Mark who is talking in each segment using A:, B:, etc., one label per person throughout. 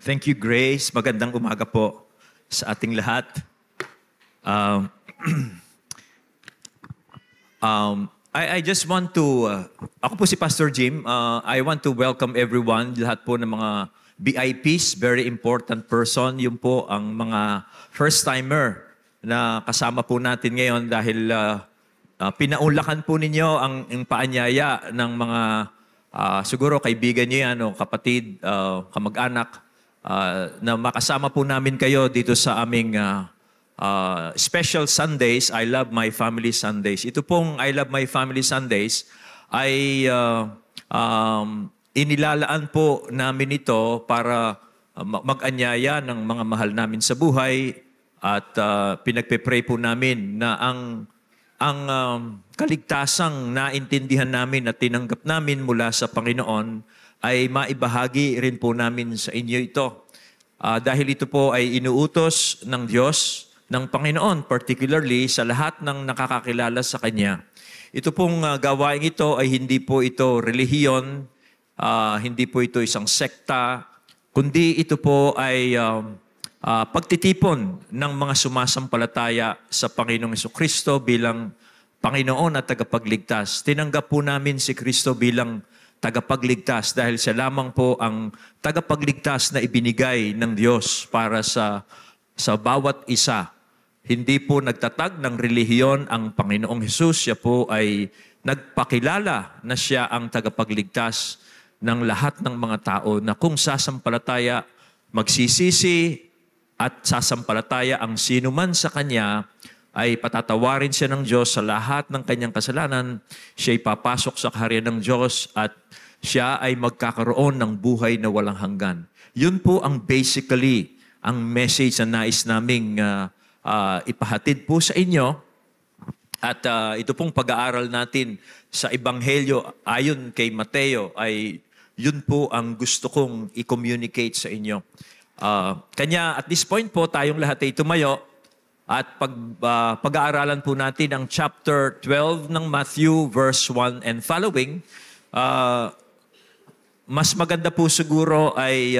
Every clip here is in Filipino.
A: Thank you, Grace. Magandang umaga po sa ating lahat. Um, I just want to, ako po si Pastor Jim. I want to welcome everyone, lahat po ng mga VIPs, very important person. Yun po ang mga first-timer na kasama po natin ngayon dahil pinaunlakan po ninyo ang paanyaya ng mga siguro kaibigan niyo yan o kapatid, kamag-anak, na makasama po namin kayo dito sa aming special Sundays, I Love My Family Sundays. Ito pong I Love My Family Sundays ay inilalaan po namin ito para mag-anyaya ng mga mahal namin sa buhay at pinagpe-pray po namin na ang kaligtasang naintindihan namin at tinanggap namin mula sa Panginoon ay maibahagi rin po namin sa inyo ito. Dahil ito po ay inuutos ng Diyos, ng Panginoon, particularly sa lahat ng nakakakilala sa Kanya. Ito pong gawain ito ay hindi po ito relihiyon, hindi po ito isang sekta, kundi ito po ay pagtitipon ng mga sumasampalataya sa Panginoong Jesucristo bilang Panginoon at tagapagligtas. Tinanggap po namin si Kristo bilang tagapagligtas dahil siya lamang po ang tagapagligtas na ibinigay ng Diyos para sa bawat isa. Hindi po nagtatag ng relihiyon ang Panginoong Hesus. Siya po ay nagpakilala na siya ang tagapagligtas ng lahat ng mga tao na kung sasampalataya, magsisisi at sasampalataya ang sino man sa Kanya, ay patatawarin siya ng Diyos sa lahat ng kanyang kasalanan. Siya'y papasok sa kaharian ng Diyos at siya ay magkakaroon ng buhay na walang hanggan. Yun po ang basically ang message na nais naming ipahatid po sa inyo. At ito pong pag-aaral natin sa Ebanghelyo ayon kay Mateo ay yun po ang gusto kong i-communicate sa inyo. Kanya at this point po tayong lahat ay tumayo. At pag-aaralan po natin ang chapter 12 ng Matthew, verse 1 and following. Mas maganda po siguro ay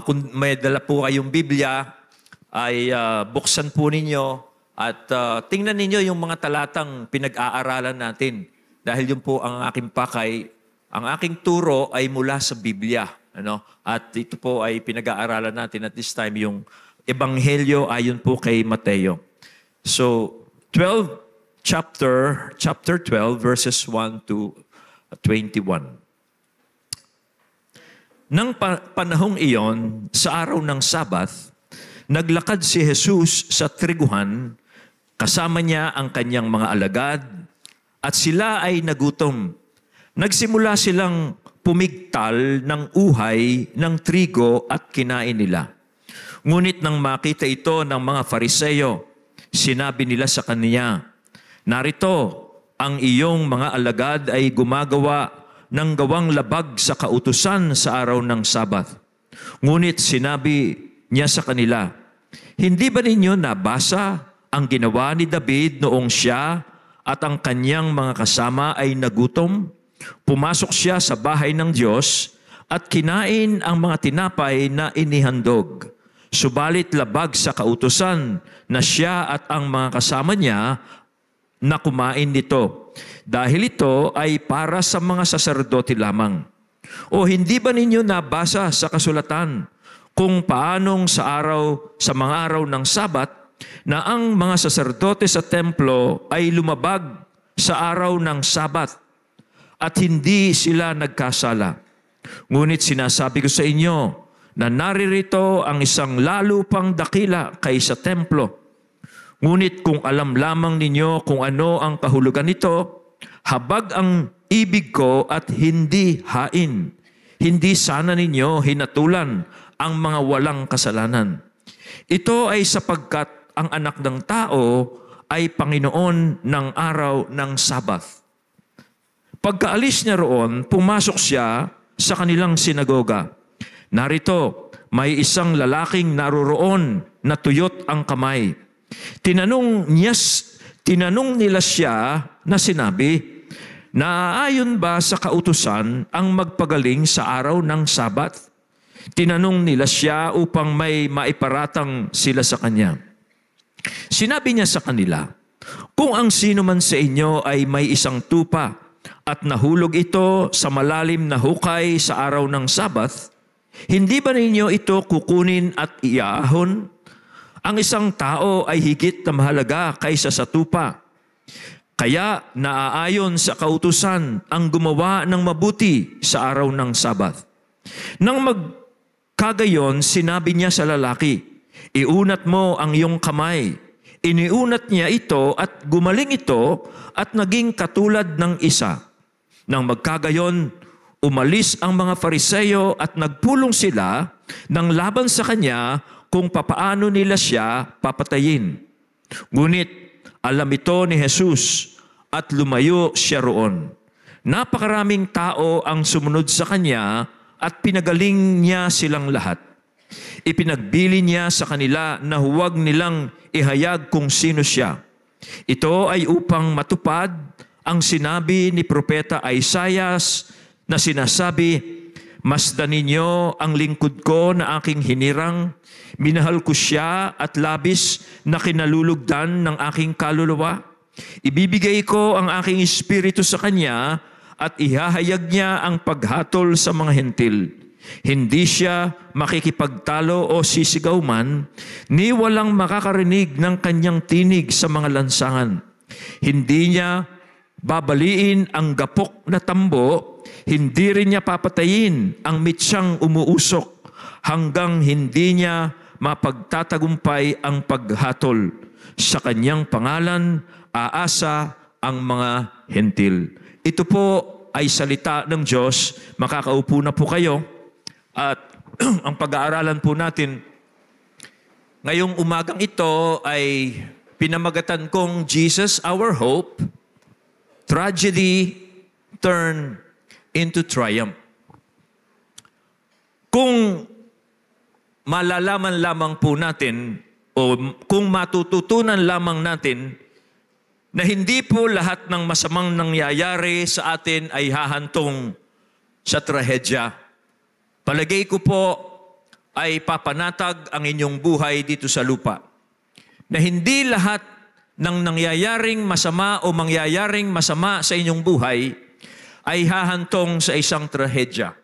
A: kung may dala po kayong Biblia, ay buksan po ninyo at tingnan ninyo yung mga talatang pinag-aaralan natin. Dahil yun po ang aking pakay, ang aking turo ay mula sa Biblia. At ito po ay pinag-aaralan natin at this time yung Ebanghelyo ayon po kay Mateo. So, chapter 12, verses 1 to 21. Nang panahong iyon, sa araw ng Sabath, naglakad si Jesus sa triguhan, kasama niya ang kanyang mga alagad, at sila ay nagutom. Nagsimula silang pumigtal ng uhay ng trigo at kinain nila. Ngunit nang makita ito ng mga Fariseo, sinabi nila sa kanya, "Narito, ang iyong mga alagad ay gumagawa ng gawang labag sa kautusan sa araw ng Sabath." Ngunit sinabi niya sa kanila, "Hindi ba ninyo nabasa ang ginawa ni David noong siya at ang kanyang mga kasama ay nagutom? Pumasok siya sa bahay ng Diyos at kinain ang mga tinapay na inihandog. Subalit labag sa kautusan na siya at ang mga kasama niya na kumain nito. Dahil ito ay para sa mga saserdote lamang. O hindi ba ninyo nabasa sa kasulatan kung paanong sa mga araw ng Sabat na ang mga saserdote sa templo ay lumabag sa araw ng Sabat at hindi sila nagkasala? Ngunit sinasabi ko sa inyo, na naririto ang isang lalo pang dakila kaysa templo. Ngunit kung alam lamang ninyo kung ano ang kahulugan nito, habag ang ibig ko at hindi hain. Hindi sana ninyo hinatulan ang mga walang kasalanan. Ito ay sapagkat ang anak ng tao ay Panginoon ng araw ng Sabath. Pagkaalis niya roon, pumasok siya sa kanilang sinagoga. Narito, may isang lalaking naroroon na tuyot ang kamay. Tinanong nila siya na sinabi, "Naaayon ba sa kautusan ang magpagaling sa araw ng Sabat?" Tinanong nila siya upang may maiparatang sila sa kanya. Sinabi niya sa kanila, kung ang sino man sa inyo ay may isang tupa at nahulog ito sa malalim na hukay sa araw ng Sabath, hindi ba ninyo ito kukunin at iaahon? Ang isang tao ay higit na mahalaga kaysa sa tupa. Kaya naaayon sa kautusan ang gumawa ng mabuti sa araw ng Sabath. Nang magkagayon, sinabi niya sa lalaki, iunat mo ang iyong kamay. Iniunat niya ito at gumaling ito at naging katulad ng isa. Nang magkagayon, umalis ang mga Fariseo at nagpulong sila ng laban sa kanya kung papaano nila siya papatayin. Ngunit alam ito ni Jesus at lumayo siya roon. Napakaraming tao ang sumunod sa kanya at pinagaling niya silang lahat. Ipinagbili niya sa kanila na huwag nilang ihayag kung sino siya. Ito ay upang matupad ang sinabi ni Propeta Isaias na sinasabi, masdan ninyo ang lingkod ko na aking hinirang, minahal ko siya at labis na kinalulugdan ng aking kaluluwa. Ibibigay ko ang aking espiritu sa kanya at ihahayag niya ang paghatol sa mga hentil. Hindi siya makikipagtalo o sisigaw man, ni walang makakarinig ng kanyang tinig sa mga lansangan. Hindi niya babaliin ang gapok na tambo, hindi rin niya papatayin ang mitsyang umuusok, hanggang hindi niya mapagtatagumpay ang paghatol. Sa kanyang pangalan, aasa ang mga hentil. Ito po ay salita ng Diyos. Makakaupo na po kayo. At ang pag-aaralan po natin ngayong umagang ito ay pinamagatan kong Jesus Our Hope, Tragedy Turn into Triumph. Kung malalaman lamang po natin o kung matututunan lamang natin na hindi po lahat ng masamang nangyayari sa atin ay hahantong sa trahedya. Palagay ko po ay papanatag ang inyong buhay dito sa lupa. Na hindi lahat ng nangyayaring masama o mangyayaring masama sa inyong buhay ay hahantong sa isang trahedya.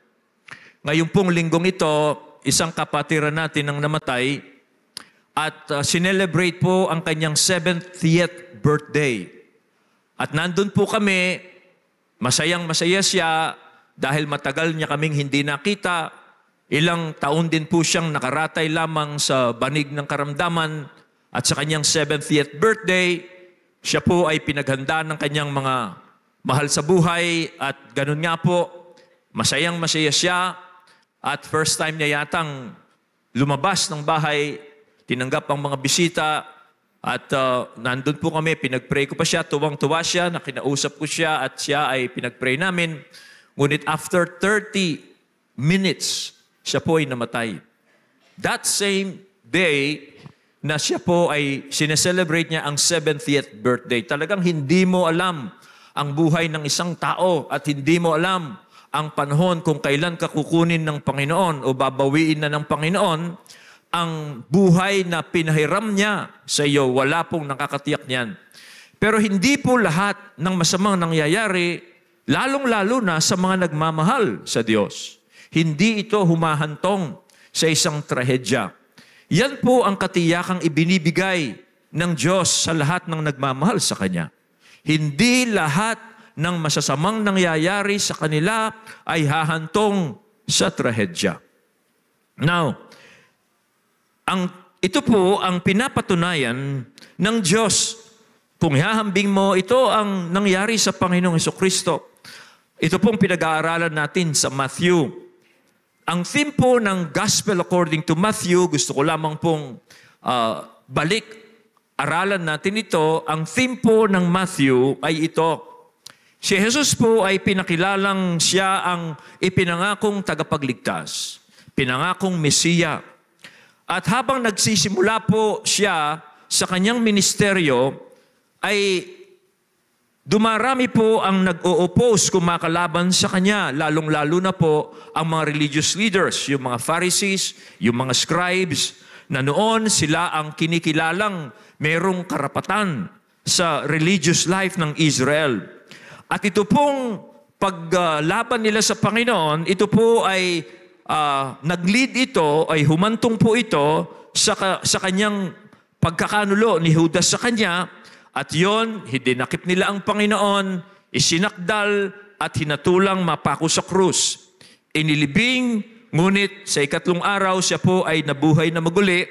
A: Ngayon pong linggong ito, isang kapatiran natin ang namatay at sinelebrate po ang kanyang 70th birthday. At nandun po kami, masayang-masaya siya dahil matagal niya kaming hindi nakita. Ilang taon din po siyang nakaratay lamang sa banig ng karamdaman at sa kanyang 70th birthday, siya po ay pinaghanda ng kanyang mga mahal sa buhay at ganun nga po, masayang-masaya siya at first time niya yatang lumabas ng bahay, tinanggap ang mga bisita at nandun po kami, pinag-pray ko pa siya, tuwang-tuwa siya, nakinausap ko siya at siya ay pinag-pray namin. Ngunit after 30 minutes, siya po ay namatay. That same day na siya po ay sineselebrate niya ang 70th birthday. Talagang hindi mo alam ang buhay ng isang tao at hindi mo alam ang panahon kung kailan ka kukunin ng Panginoon o babawiin na ng Panginoon ang buhay na pinahiram niya sa iyo. Wala pong nakakatiyak niyan. Pero hindi po lahat ng masamang nangyayari, lalong-lalo na sa mga nagmamahal sa Diyos. Hindi ito humahantong sa isang trahedya. Yan po ang katiyakang ibinibigay ng Diyos sa lahat ng nagmamahal sa Kanya. Hindi lahat ng masasamang nangyayari sa kanila ay hahantong sa trahedya. Now, ito po ang pinapatunayan ng Diyos. Kung hahambing mo, ito ang nangyari sa Panginoong Hesukristo. Ito pong pinag-aaralan natin sa Matthew. Ang theme po ng Gospel according to Matthew, gusto ko lamang pong aralan natin ito. Ang theme po ng Matthew ay ito. Si Jesus po ay pinakilalang siya ang ipinangakong tagapagligtas, pinangakong Mesiya. At habang nagsisimula po siya sa kanyang ministeryo, ay dumarami po ang nag-o-oppose, kumakalaban sa kanya, lalong-lalo na po ang mga religious leaders, yung mga Pharisees, yung mga scribes, na noon sila ang kinikilalang merong karapatan sa religious life ng Israel. At ito pong paglaban nila sa Panginoon, ito po ay nag-lead ito, ay humantong po ito sa kanyang pagkakanulo ni Judas sa kanya, at yon, hidinakip nila ang Panginoon, isinakdal at hinatulang mapako sa krus. Inilibing, ngunit sa ikatlong araw siya po ay nabuhay na maguli.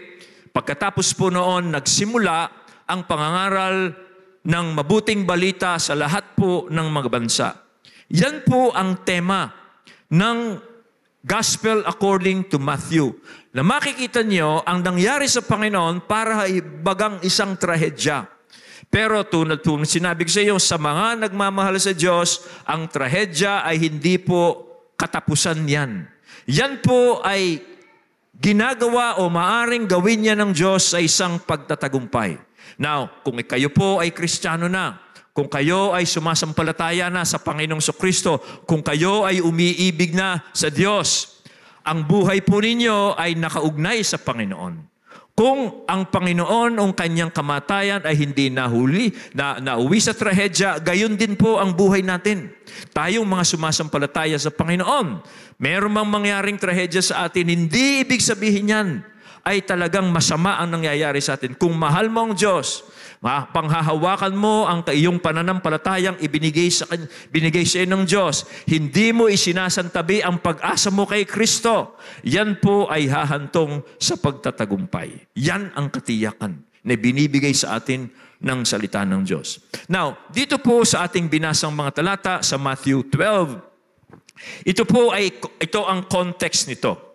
A: Pagkatapos po noon, nagsimula ang pangangaral ng mabuting balita sa lahat po ng mga bansa. Yan po ang tema ng Gospel according to Matthew. Na makikita niyo ang nangyari sa Panginoon para bagang isang trahedya. Pero tulad po sinabi ko sa iyo, sa mga nagmamahal sa Diyos, ang trahedya ay hindi po katapusan yan. Yan po ay ginagawa o maaring gawin niya ng Diyos sa isang pagtatagumpay. Now, kung kayo po ay Kristiyano na, kung kayo ay sumasampalataya na sa Panginoong Kristo, kung kayo ay umiibig na sa Diyos, ang buhay po ninyo ay nakaugnay sa Panginoon. Kung ang Panginoon o kanyang kamatayan ay hindi nauwi sa trahedya, gayon din po ang buhay natin. Tayong mga sumasampalataya sa Panginoon, meron mang mangyaring trahedya sa atin, hindi ibig sabihin yan ay talagang masama ang nangyayari sa atin. Kung mahal mo ang Diyos, panghahawakan mo ang iyong pananampalatayang binigay sa iyo ng Diyos. Hindi mo isinasantabi ang pag-asa mo kay Kristo. Yan po ay hahantong sa pagtatagumpay. Yan ang katiyakan na binibigay sa atin ng salita ng Diyos. Now, dito po sa ating binasang mga talata sa Matthew 12, ito ang context nito.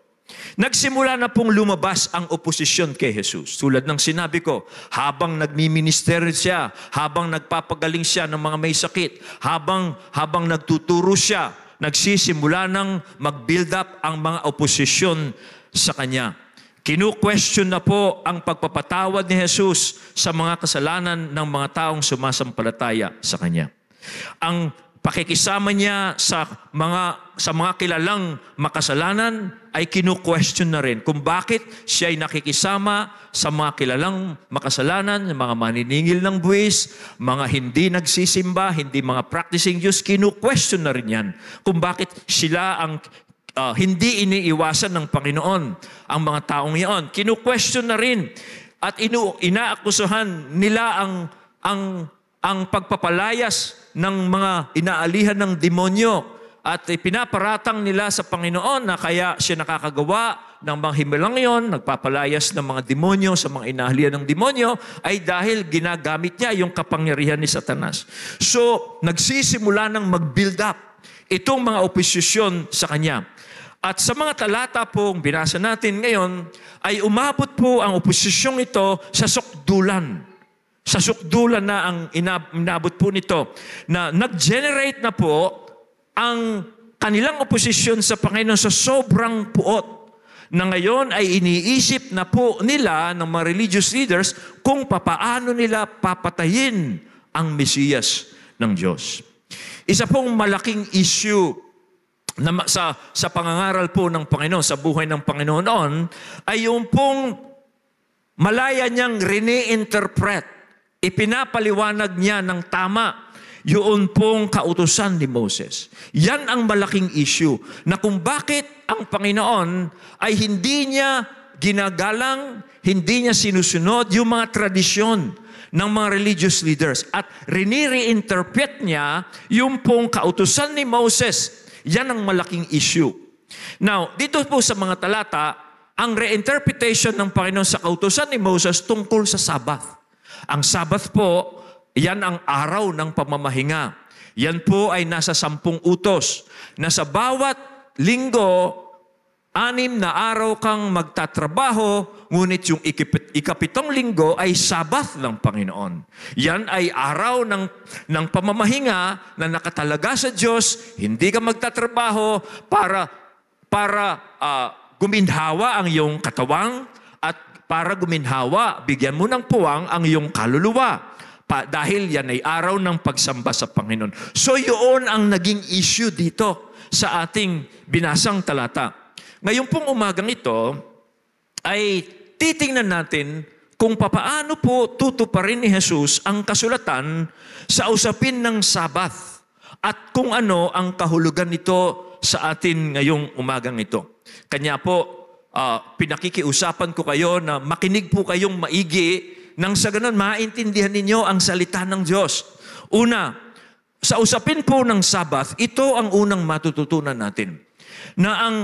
A: Nagsimula na pong lumabas ang oposisyon kay Jesus. Tulad ng sinabi ko, habang nagmi-minister siya, habang nagpapagaling siya ng mga may sakit, habang nagtuturo siya, nagsisimula ng mag-build up ang mga oposisyon sa kanya. Kinu-question na po ang pagpapatawad ni Jesus sa mga kasalanan ng mga taong sumasampalataya sa kanya. Ang pakikisama niya sa mga kilalang makasalanan ay kinu-question na rin kung bakit siya ay nakikisama sa mga kilalang makasalanan, mga maniningil ng buwis, mga hindi nagsisimba, hindi mga practicing Diyos, kinu-question na rin yan kung bakit sila ang hindi iniiwasan ng Panginoon ang mga taong iyon. Kinu-question na rin at inaakusahan nila ang pagpapalayas ng mga inaalihan ng demonyo at pinaparatang nila sa Panginoon na kaya siya nakakagawa ng mga himilang yon, nagpapalayas ng mga demonyo sa mga inaalihan ng demonyo ay dahil ginagamit niya yung kapangyarihan ni Satanas. So, nagsisimula ng mag-build up itong mga oposisyon sa kanya. At sa mga talata pong binasa natin ngayon ay umabot po ang oposisyong ito sa sukdulan. Sa sukdulan na ang inabot po nito, na nag-generate na po ang kanilang oposisyon sa Panginoon sa sobrang puot, na ngayon ay iniisip na po nila ng mga religious leaders kung papaano nila papatayin ang Mesiyas ng Diyos. Isa pong malaking issue na sa pangangaral po ng Panginoon, sa buhay ng Panginoon noon, ay yung pong malaya niyang reinterpret, ipinapaliwanag niya ng tama yun pong kautusan ni Moses. Yan ang malaking issue na kung bakit ang Panginoon ay hindi niya ginagalang, hindi niya sinusunod yung mga tradisyon ng mga religious leaders at reinterpret niya yung pong kautusan ni Moses. Yan ang malaking issue. Now, dito po sa mga talata, ang reinterpretation ng Panginoon sa kautusan ni Moses tungkol sa Sabbath. Ang Sabbath po, yan ang araw ng pamamahinga. Yan po ay nasa 10 utos na sa bawat linggo, 6 na araw kang magtatrabaho, ngunit yung ikapitong linggo ay Sabbath ng Panginoon. Yan ay araw ng pamamahinga na nakatalaga sa Diyos, hindi ka magtatrabaho para guminhawa ang iyong katawang at para guminhawa, bigyan mo ng puwang ang iyong kaluluwa. dahil yan ay araw ng pagsamba sa Panginoon. So yun ang naging issue dito sa ating binasang talata. Ngayon pong umagang ito ay titingnan natin kung papaano po tutuparin ni Jesus ang kasulatan sa usapin ng Sabath at kung ano ang kahulugan nito sa atin ngayong umagang ito. Kanya po, pinakikiusapan ko kayo na makinig po kayong maigi nang sa ganun maintindihan ninyo ang salita ng Diyos. Una, sa usapin po ng Sabath, ito ang unang matututunan natin. Na ang,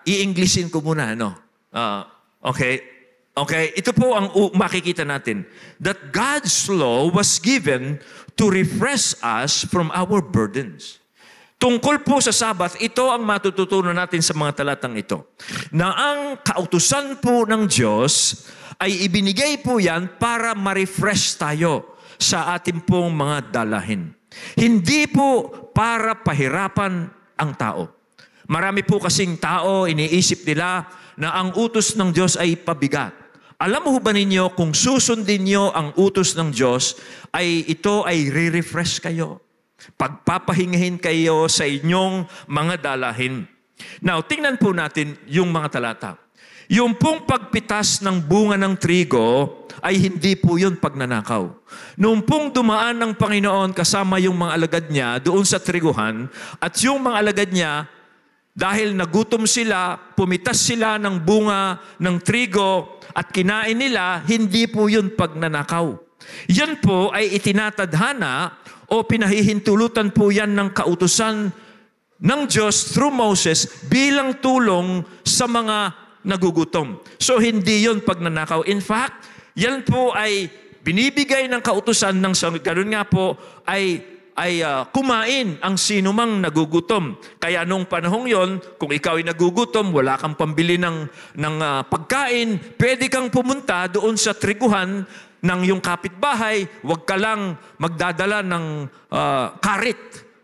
A: i-Englishin ko muna, no? Okay, ito po ang makikita natin. That God's law was given to refresh us from our burdens. Tungkol po sa Sabath, ito ang matututunan natin sa mga talatang ito. Na ang kautusan po ng Diyos ay ibinigay po yan para ma-refresh tayo sa ating pong mga dalahin. Hindi po para pahirapan ang tao. Marami po kasing tao, iniisip nila na ang utos ng Diyos ay pabigat. Alam mo ba ninyo kung susundin nyo ang utos ng Diyos, ay ito ay re-refresh kayo. Pagpapahingahin kayo sa inyong mga dalahin. Now, tingnan po natin yung mga talata. Yung pong pagpitas ng bunga ng trigo ay hindi po yun pagnanakaw. Noong pong dumaan ng Panginoon kasama yung mga alagad niya doon sa triguhan at yung mga alagad niya, dahil nagutom sila, pumitas sila ng bunga ng trigo at kinain nila, hindi po yun pagnanakaw. Yan po ay itinatadhana o pinahihintulutan po yan ng kautusan ng Diyos through Moses bilang tulong sa mga nagugutom. So hindi yun pagnanakaw. In fact, yan po ay binibigay ng kautusan ng ganun nga po ay kumain ang sinumang nagugutom. Kaya nung panahong yon, kung ikaw ay nagugutom, wala kang pambili ng pagkain, pwede kang pumunta doon sa triguhan ng iyong kapitbahay, huwag ka lang magdadala ng karit.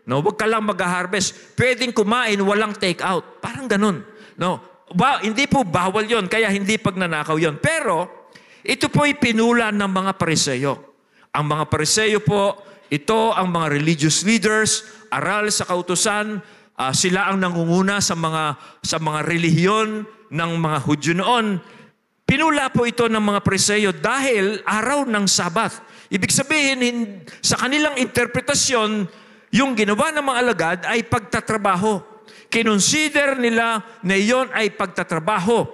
A: No? Huwag ka lang mag-harvest. Pwedeng kumain, walang take out. Parang ganun. No? Hindi po bawal yon, kaya hindi pagnanakaw yon. Pero, ito po ay pinulan ng mga Pariseyo. Ang mga Pariseyo po, ito ang mga religious leaders, aral sa kautusan, sila ang nangunguna sa mga relihiyon ng mga Hudyo noon. Pinula po ito ng mga Pariseyo dahil araw ng Sabath. Ibig sabihin, sa kanilang interpretasyon, yung ginawa ng mga alagad ay pagtatrabaho. Kinonsider nila na iyon ay pagtatrabaho.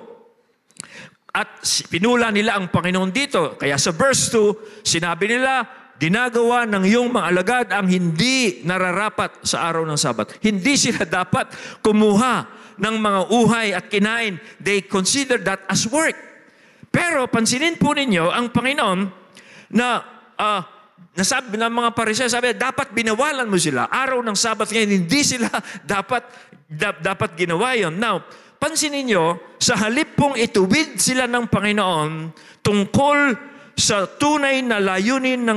A: At pinula nila ang Panginoon dito. Kaya sa verse 2, sinabi nila, ginagawa ng iyong mga alagad ang hindi nararapat sa araw ng Sabat. Hindi sila dapat kumuha ng mga uhay at kinain. They consider that as work. Pero pansinin po ninyo, ang Panginoon na nasabi ng mga Pariseo, sabi, dapat binawalan mo sila. Araw ng Sabat ngayon, hindi sila dapat ginawa yun. Now, pansinin nyo, sa halip pong ituwid sila ng Panginoon tungkol sa tunay na layunin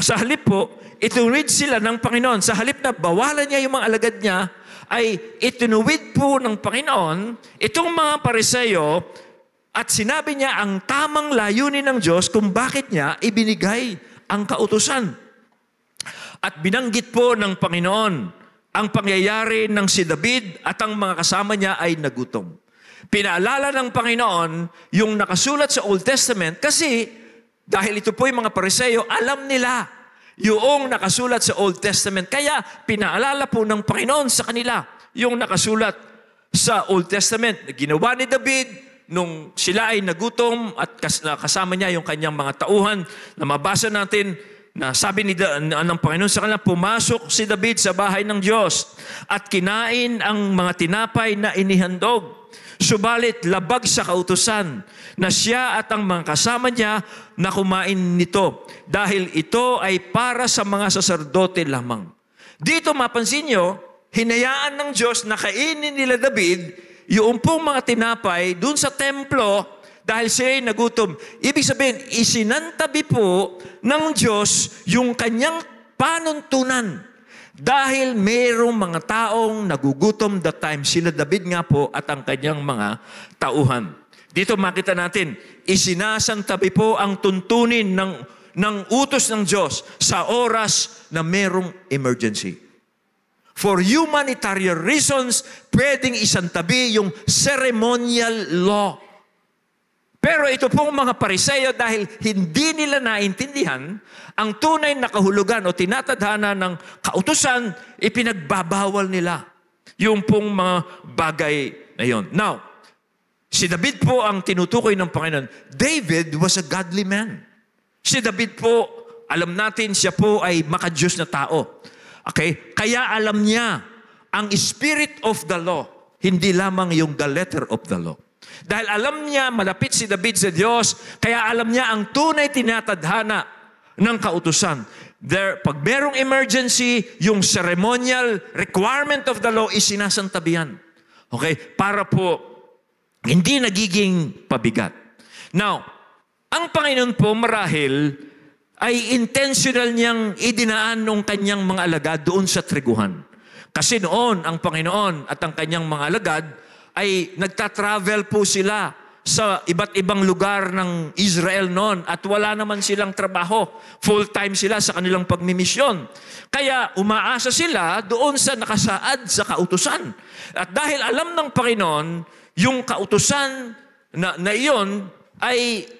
A: sa halip po, ituwid sila ng Panginoon. Sa halip na bawalan niya yung mga alagad niya, ay itinuwid po ng Panginoon itong mga Pariseo at sinabi niya ang tamang layunin ng Diyos kung bakit niya ibinigay ang kautusan. At binanggit po ng Panginoon ang pangyayari ng si David at ang mga kasama niya ay nagutom. Pinaalala ng Panginoon yung nakasulat sa Old Testament kasi dahil ito po yung mga Pariseo, alam nila yung nakasulat sa Old Testament. Kaya pinaalala po ng Panginoon sa kanila yung nakasulat sa Old Testament. Ginawa ni David nung sila ay nagutom at kasama niya yung kanyang mga tauhan na mabasa natin na sabi ng Panginoon sa kanila, pumasok si David sa bahay ng Diyos at kinain ang mga tinapay na inihandog. Subalit labag sa kautusan na siya at ang mga kasama niya na kumain nito dahil ito ay para sa mga saserdote lamang. Dito mapansin nyo, hinayaan ng Diyos na kainin nila David yung pong mga tinapay dun sa templo dahil siya ay nagutom. Ibig sabihin, isinantabi po ng Diyos yung kanyang panuntunan. Dahil mayroong mga taong nagugutom that time, sila David nga po at ang kanyang mga tauhan. Dito makita natin, isinasantabi po ang tuntunin ng utos ng Diyos sa oras na merong emergency. For humanitarian reasons, pwedeng isantabi yung ceremonial law. Pero ito pong mga Pariseo, dahil hindi nila naintindihan ang tunay na kahulugan o tinatadhana ng kautusan, ipinagbabawal nila yung pong mga bagay na yun. Now, si David po ang tinutukoy ng Panginoon. David was a godly man. Si David po, alam natin, siya po ay makadiyos na tao. Okay? Kaya alam niya ang spirit of the law, hindi lamang yung the letter of the law. Dahil alam niya, malapit si David sa Diyos, kaya alam niya ang tunay tinatadhana ng kautusan. Pag merong emergency, yung ceremonial requirement of the law is sinasantabihan. Okay? Para po hindi nagiging pabigat. Now, ang Panginoon po marahil ay intentional niyang idinaan ng kanyang mga alagad doon sa triguhan. Kasi noon, ang Panginoon at ang kanyang mga alagad ay nagta-travel po sila sa iba't ibang lugar ng Israel noon at wala naman silang trabaho. Full-time sila sa kanilang pagmimisyon. Kaya umaasa sila doon sa nakasaad sa kautusan. At dahil alam ng Panginoon, yung kautusan na iyon ay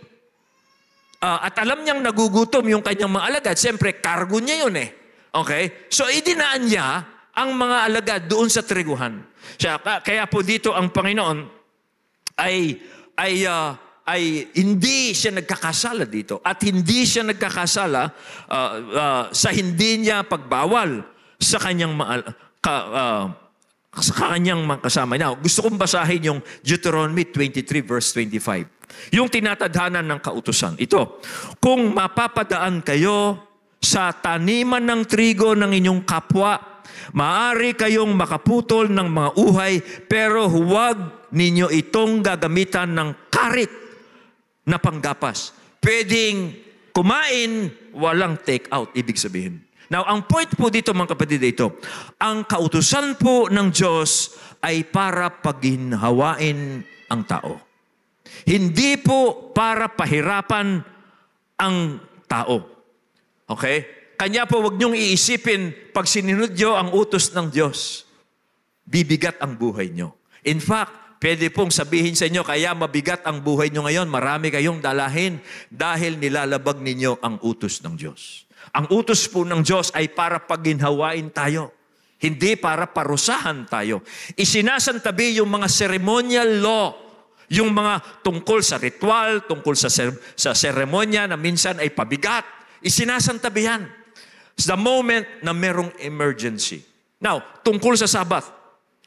A: at alam niyang nagugutom yung kanyang mga alagad, siyempre, cargo niya yun eh. Okay? So, idinaan niya ang mga alagad doon sa triguhan. Kaya po dito ang Panginoon ay hindi siya nagkakasala dito. At hindi siya nagkakasala sa hindi niya pagbawal sa kanyang mga kasama. Now, gusto kong basahin yung Deuteronomy 23 verse 25. Yung tinatadhana ng kautusan. Ito, kung mapapadaan kayo sa taniman ng trigo ng inyong kapwa, maaari kayong makaputol ng mga uhay, pero huwag ninyo itong gagamitan ng karit na panggapas. Pwedeng kumain, walang take out, ibig sabihin. Now, ang point po dito mga kapatid ito, ang kautusan po ng Diyos ay para paghinhawain ang tao. Hindi po para pahirapan ang tao. Okay? Kanya po huwag niyong iisipin pag sinunod niyo ang utos ng Diyos, bibigat ang buhay niyo. In fact, pwede pong sabihin sa inyo, kaya mabigat ang buhay niyo ngayon, marami kayong dalahin dahil nilalabag ninyo ang utos ng Diyos. Ang utos po ng Diyos ay para pagginhawain tayo. Hindi para parusahan tayo. Isinasantabi yung mga ceremonial law, yung mga tungkol sa ritual, tungkol sa seremonya na minsan ay pabigat, isinasantabihan. It's the moment na merong emergency. Now, tungkol sa Sabbath.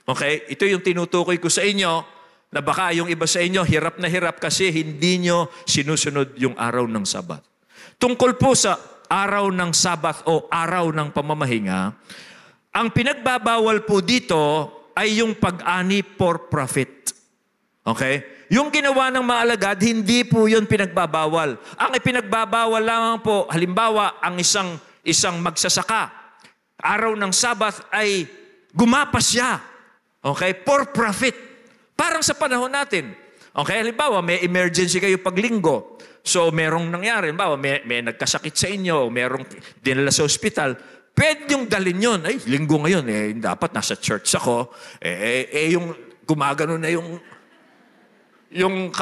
A: Okay? Ito yung tinutukoy ko sa inyo na baka yung iba sa inyo hirap na hirap kasi hindi nyo sinusunod yung araw ng Sabbath. Tungkol po sa araw ng Sabbath o araw ng pamamahinga, ang pinagbabawal po dito ay yung pag-ani for profit. Okay? Yung ginawa ng mga alagad, hindi po yun pinagbabawal. Ang ipinagbabawal lamang po, halimbawa, ang isang magsasaka. Araw ng Sabbath ay gumapas siya. Okay? For profit. Parang sa panahon natin. Okay? Halimbawa, may emergency kayo pag linggo. So, merong nangyari. Halimbawa, may nagkasakit sa inyo, merong dinala sa ospital. Pwede yung dalhin yun. Ay, linggo ngayon. Dapat nasa church ako. Yung gumagano na yung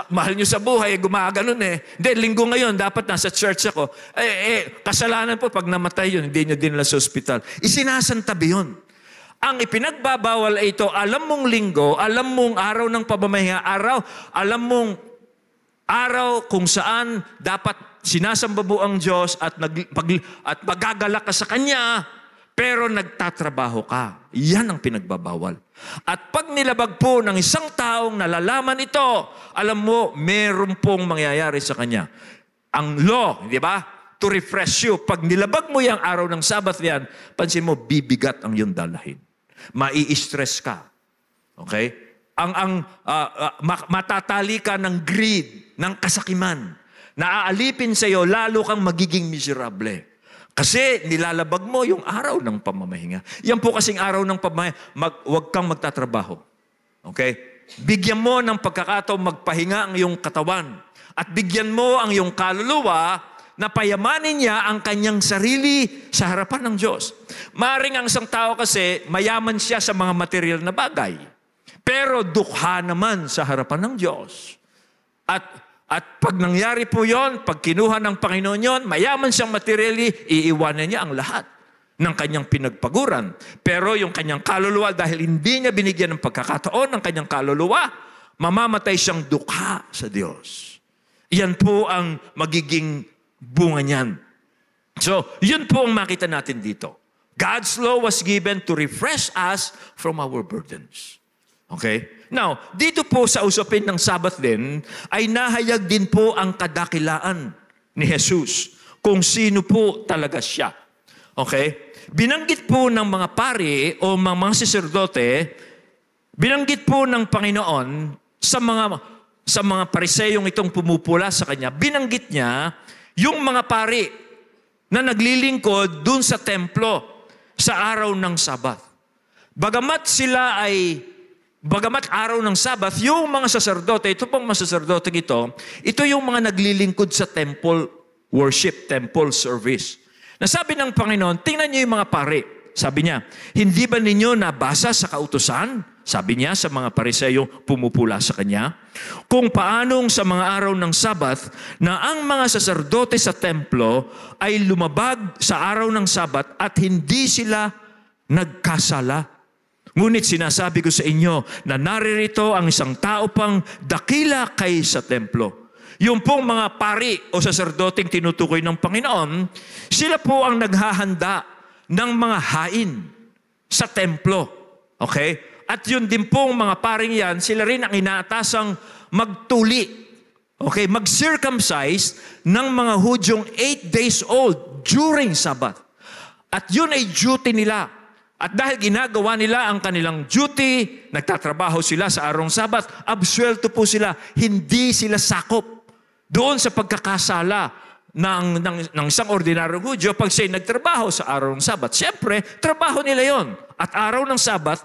A: mahal nyo sa buhay, gumaganon Hindi, linggo ngayon, dapat nasa church ako. Kasalanan po pag namatay yun, hindi nyo dinala sa ospital. Isinasantabi yun. Ang ipinagbabawal ay ito, alam mong linggo, alam mong araw ng pamamahinga, alam mong araw kung saan dapat sinasamba mo ang Diyos at magagalak ka sa Kanya, pero nagtatrabaho ka. Yan ang pinagbabawal. At pag nilabag po ng isang taong nalalaman ito, alam mo, meron pong mangyayari sa kanya. Ang law, di ba? To refresh you. Pag nilabag mo yung araw ng Sabbath yan, pansin mo, bibigat ang iyong dalahin. Mai-stress ka. Okay? Matatali ka ng greed, ng kasakiman. Naaalipin sa iyo, lalo kang magiging miserable. Kasi nilalabag mo yung araw ng pamamahinga. Yan po kasing araw ng pamamahinga, huwag kang magtatrabaho. Okay? Bigyan mo ng pagkakataon magpahinga ang iyong katawan. At bigyan mo ang iyong kaluluwa na payamanin niya ang kanyang sarili sa harapan ng Diyos. Maaring ang isang tao kasi mayaman siya sa mga material na bagay, pero dukha naman sa harapan ng Diyos. At pag nangyari po yon, pag kinuha ng Panginoon yon, mayaman siyang materially, iiwanan niya ang lahat ng kanyang pinagpaguran. Pero yung kanyang kaluluwa, dahil hindi niya binigyan ng pagkakataon ng kanyang kaluluwa, mamamatay siyang dukha sa Diyos. Yan po ang magiging bunga niyan. So, yun po ang makita natin dito. God's law was given to refresh us from our burdens. Okay? Now, dito po sa usapin ng Sabbath din, ay nahayag din po ang kadakilaan ni Jesus, kung sino po talaga siya. Okay? Binanggit po ng mga pari o mga saserdote, binanggit po ng Panginoon sa mga pariseyong itong pumupula sa Kanya, binanggit niya yung mga pari na naglilingkod dun sa templo sa araw ng Sabat. Bagamat araw ng Sabat, yung mga saserdote, ito pong mga saserdote ito yung mga naglilingkod sa temple worship, temple service. Nasabi ng Panginoon, tingnan niyo yung mga pari. Sabi niya, hindi ba ninyo nabasa sa kautusan? Sabi niya sa mga pariseyong pumupula sa Kanya, kung paanong sa mga araw ng Sabat na ang mga saserdote sa templo ay lumabag sa araw ng Sabat at hindi sila nagkasala. Ngunit sinasabi ko sa inyo na naririto ang isang tao pang dakila kaysa templo. Yung pong mga pari o saserdoteng tinutukoy ng Panginoon, sila po ang naghahanda ng mga hain sa templo. Okay? At yun din pong mga paring yan, sila rin ang inaatasang magtuli. Okay? Mag-circumcise ng mga Hudyong 8 days old during Sabbath. At yun ay duty nila. At dahil ginagawa nila ang kanilang duty, nagtatrabaho sila sa araw ng Sabbath, absuelto po sila, hindi sila sakop doon sa pagkakasala ng isang ordinaryong Hudyo pag siya'y nagtrabaho sa araw ng Sabat. Siyempre, trabaho nila yon. At araw ng Sabat,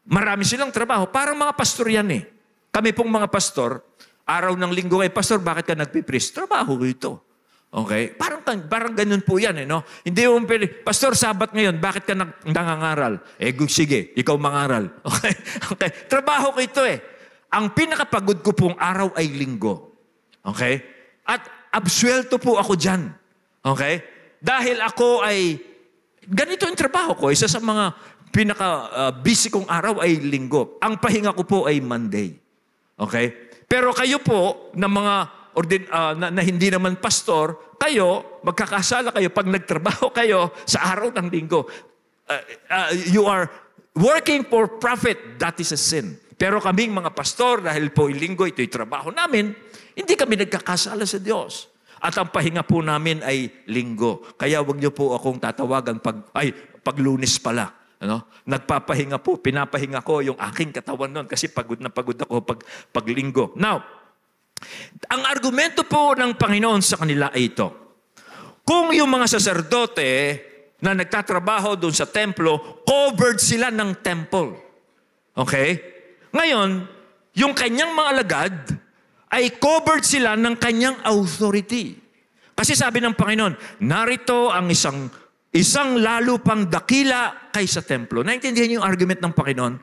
A: marami silang trabaho. Parang mga pastor yan eh. Kami pong mga pastor, araw ng linggo kay pastor, bakit ka nagpipreach? Trabaho ko ito. Okay? Parang ganun po yan eh, no? Hindi mo pwede, pastor, Sabat ngayon, bakit ka nangangaral? Sige, ikaw mangaral. Okay? Okay? Trabaho ko ito eh. Ang pinakapagod ko pong araw ay linggo. Okay? At absuelto po ako dyan. Okay? Dahil ako ay, ganito yung trabaho ko. Isa sa mga pinaka-busy kong araw ay linggo. Ang pahinga ko po ay Monday. Okay? Pero kayo po, na mga na hindi naman pastor, kayo, magkakasala kayo pag nagtrabaho kayo sa araw ng linggo. You are working for profit. That is a sin. Pero kaming mga pastor, dahil po linggo, ito'y trabaho namin, hindi kami nagkakasala sa Diyos. At ang pahinga po namin ay linggo. Kaya wag niyo po akong tatawagan pag Lunes pala. Ano? Nagpapahinga po, pinapahinga ko yung aking katawan noon kasi pagod na pagod ako pag linggo. Now, ang argumento po ng Panginoon sa kanila ay ito. Kung yung mga saserdote na nagtatrabaho doon sa templo, covered sila ng temple. Okay? Ngayon, yung kanyang mga alagad, ay covered sila ng kanyang authority. Kasi sabi ng Panginoon, narito ang isang lalo pang dakila kaysa templo. Naintindihan niyo yung argument ng Panginoon?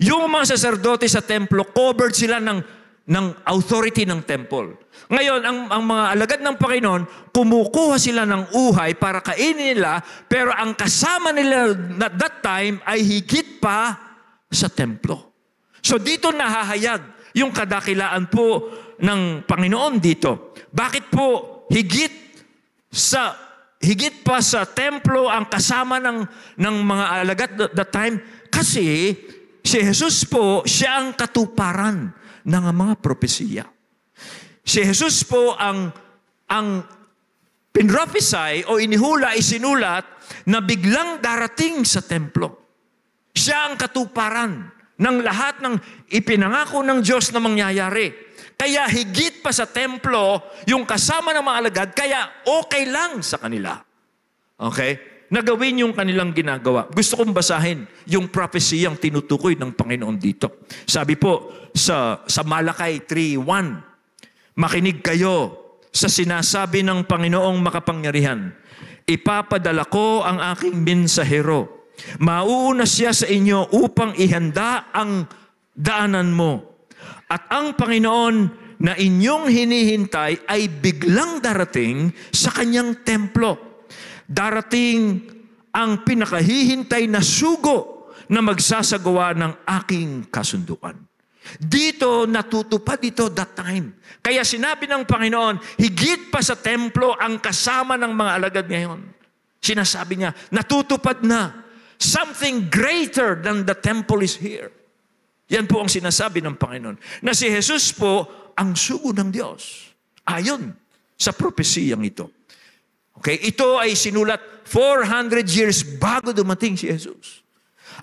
A: Yung mga saserdote sa templo, covered sila ng authority ng temple. Ngayon, ang mga alagad ng Panginoon, kumukuha sila ng uhay para kainin nila, pero ang kasama nila at that time ay higit pa sa templo. So dito nahahayag yung kadakilaan po ng Panginoon dito. Bakit po higit pa sa templo ang kasama ng mga alagad that time? Kasi si Jesus po, siya ang katuparan ng mga propesiya. Si Jesus po ang pinrophesy o inihula, isinulat na biglang darating sa templo. Siya ang katuparan ng lahat ng ipinangako ng Diyos na mangyayari. Kaya higit pa sa templo, yung kasama ng mga alagad, kaya okay lang sa kanila. Okay? Nagawin yung kanilang ginagawa. Gusto kong basahin yung prophecy ang tinutukoy ng Panginoon dito. Sabi po sa Malakay 3:1, makinig kayo sa sinasabi ng Panginoong makapangyarihan, ipapadala ko ang aking mensahero. Mauuna siya sa inyo upang ihanda ang daanan mo. At ang Panginoon na inyong hinihintay ay biglang darating sa kanyang templo. Darating ang pinakahihintay na sugo na magsasagawa ng aking kasunduan. Dito natutupad ito that time. Kaya sinabi ng Panginoon, higit pa sa templo ang kasama ng mga alagad ngayon. Sinasabi niya, natutupad na. Something greater than the temple is here. Yan po ang sinasabi ng Panginoon. Na si Jesus po ang sugo ng Diyos. Ayon sa propesiyang ito. Okay, ito ay sinulat 400 years bago dumating si Jesus.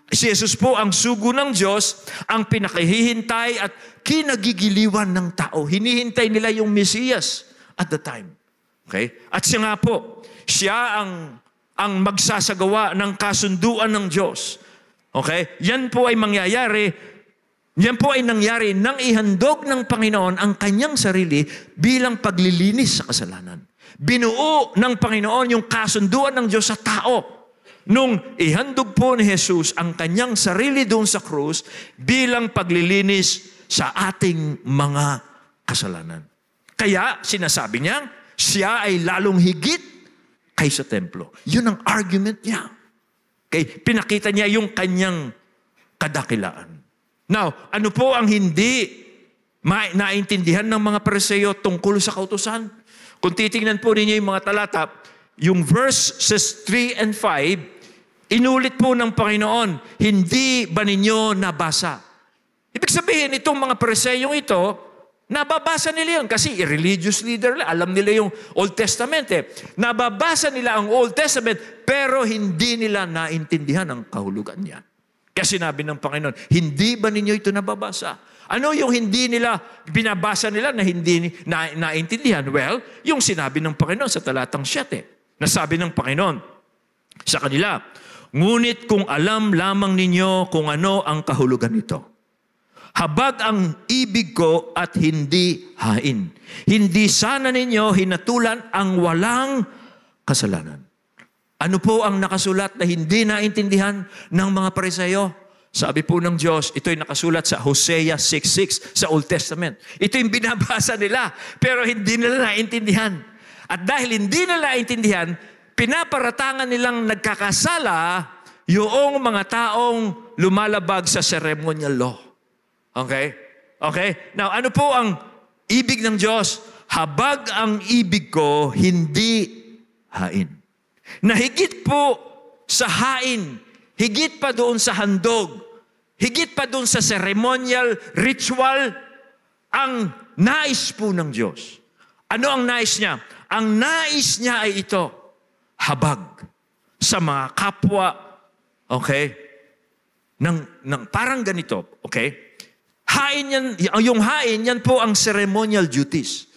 A: Si Jesus po ang sugo ng Diyos, ang pinakahihintay at kinagigiliwan ng tao. Hinihintay nila yung Mesiyas at the time. Okay? At siya nga po, siya ang magsasagawa ng kasunduan ng Diyos. Okay? Yan po ay mangyayari, yan po ay nangyari nang ihandog ng Panginoon ang kanyang sarili bilang paglilinis sa kasalanan. Binuo ng Panginoon yung kasunduan ng Diyos sa tao. Nung ihandog po ni Jesus ang kanyang sarili doon sa krus bilang paglilinis sa ating mga kasalanan. Kaya sinasabi niya, siya ay lalong higit kaysa templo. Yun ang argument niya. Okay? Pinakita niya yung kanyang kadakilaan. Now, ano po ang hindi naintindihan ng mga Pariseo tungkol sa kautusan? Kung titingnan po ninyo yung mga talata, yung verses 3 and 5, inulit po ng Panginoon, hindi ba ninyo nabasa? Ibig sabihin, itong mga Pariseyong ito, nababasa nila yun. Kasi religious leader, alam nila yung Old Testament. Nababasa nila ang Old Testament, pero hindi nila naintindihan ang kahulugan niya. Kaya sinabi ng Panginoon, hindi ba ninyo ito nababasa? Ano yung hindi nila, binabasa nila na hindi naintindihan? Well, yung sinabi ng Panginoon sa talatang 7. Nasabi ng Panginoon sa kanila, ngunit kung alam lamang ninyo kung ano ang kahulugan nito. Habag ang ibig ko at hindi hain. Hindi sana ninyo hinatulan ang walang kasalanan. Ano po ang nakasulat na hindi naintindihan ng mga Pariseo? Sabi po ng Diyos, ito ay nakasulat sa Hosea 6:6 sa Old Testament. Ito yung binabasa nila, pero hindi nila naintindihan. At dahil hindi nila naintindihan, pinaparatangan nilang nagkakasala yung mga taong lumalabag sa ceremonial law. Okay? Okay? Now, ano po ang ibig ng Diyos? Habag ang ibig ko, hindi hain. Na higit po sa hain, higit pa doon sa handog, higit pa doon sa ceremonial ritual, ang nais po ng Diyos. Ano ang nais niya? Ang nais niya ay ito, habag sa mga kapwa, okay? Parang ganito, okay? Hain yan, yung hain, yan po ang ceremonial duties.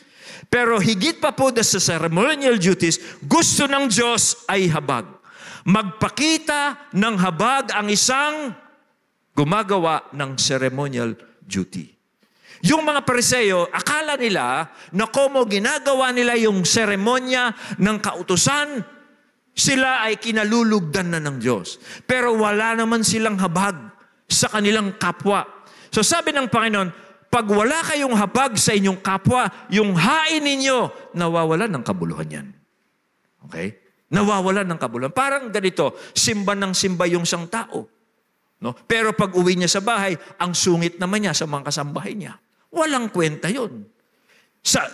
A: Pero higit pa po sa ceremonial duties, gusto ng Diyos ay habag. Magpakita ng habag ang isang gumagawa ng ceremonial duty. Yung mga Pariseo, akala nila na como ginagawa nila yung seremonya ng kautusan, sila ay kinalulugdan na ng Diyos. Pero wala naman silang habag sa kanilang kapwa. So sabi ng Panginoon, pag wala kayong habag sa inyong kapwa, yung hain ninyo, nawawalan ng kabuluhan yan. Okay? Nawawalan ng kabuluhan. Parang ganito, simba ng simba yung isang tao. No? Pero pag uwi niya sa bahay, ang sungit naman niya sa mga kasambahay niya. Walang kwenta yun.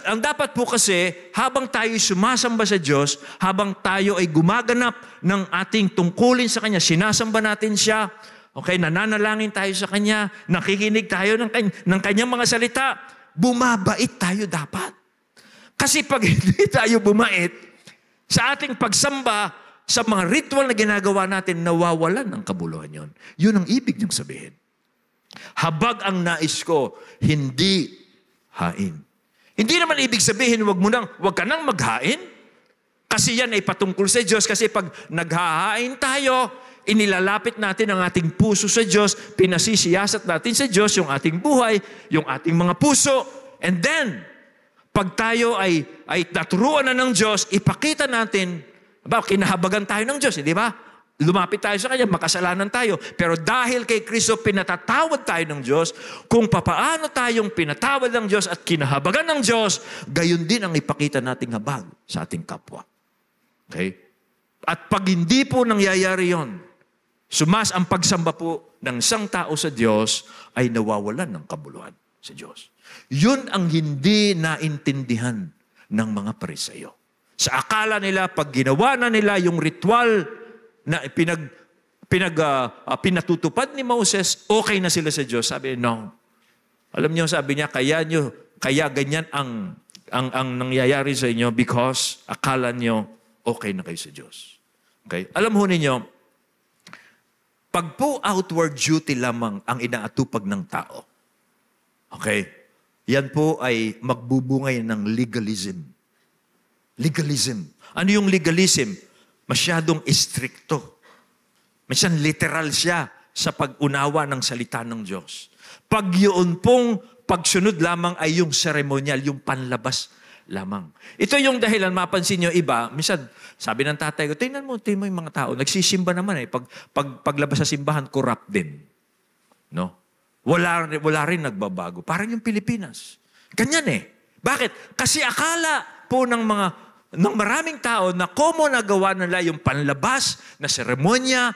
A: Ang dapat po kasi, habang tayo sumasamba sa Diyos, habang tayo ay gumaganap ng ating tungkulin sa Kanya, sinasamba natin Siya, okay, nananalangin tayo sa Kanya, nakikinig tayo ng Kanyang mga salita, bumabait tayo dapat. Kasi pag hindi tayo bumait, sa ating pagsamba, sa mga ritual na ginagawa natin, nawawalan ng kabuluhan yun. Yun ang ibig niyang sabihin. Habag ang nais ko, hindi hain. Hindi naman ibig sabihin, wag ka nang maghain. Kasi yan ay patungkol sa Diyos. Kasi pag naghahain tayo, inilalapit natin ang ating puso sa Diyos, pinasisiyasat natin sa Diyos yung ating buhay, yung ating mga puso. And then, Pag tayo ay naturuan na ng Diyos, ipakita natin, kinahabagan tayo ng Diyos, di ba? Lumapit tayo sa Kanya, makasalanan tayo. Pero dahil kay Kristo, pinatatawad tayo ng Diyos. Kung papaano tayong pinatawad ng Diyos at kinahabagan ng Diyos, gayon din ang ipakita nating habag sa ating kapwa. Okay? At pag hindi po nangyayari yon, ang pagsamba po ng isang tao sa Diyos ay nawawalan ng kabuluhan sa Diyos. Yun ang hindi naintindihan ng mga Pariseo. Sa akala nila, pag ginawa na nila yung ritual na pinatutupad ni Moses, okay na sila sa Diyos. Sabi, no. Alam niyo, sabi niya, kaya ganyan ang nangyayari sa inyo because akala niyo okay na kayo sa Diyos. Okay? Alam ho ninyo, pag po outward duty lamang ang inaatupag ng tao, okay, yan po ay magbubungay ng legalism. Legalism. Ano yung legalism? Masyadong istrikto. Masyadong literal siya sa pag-unawa ng salita ng Diyos. Pag yun pong pagsunod lamang ay yung ceremonial, yung panlabas lamang. Ito yung dahilan, mapansin nyo iba, minsan, sabi ng tatay ko, tingnan mo yung mga tao, nagsisimba naman eh. Paglabas sa simbahan, corrupt din. No? Wala rin nagbabago. Parang yung Pilipinas. Ganyan eh. Bakit? Kasi akala po ng maraming tao na common na gawa nila yung panlabas na seremonya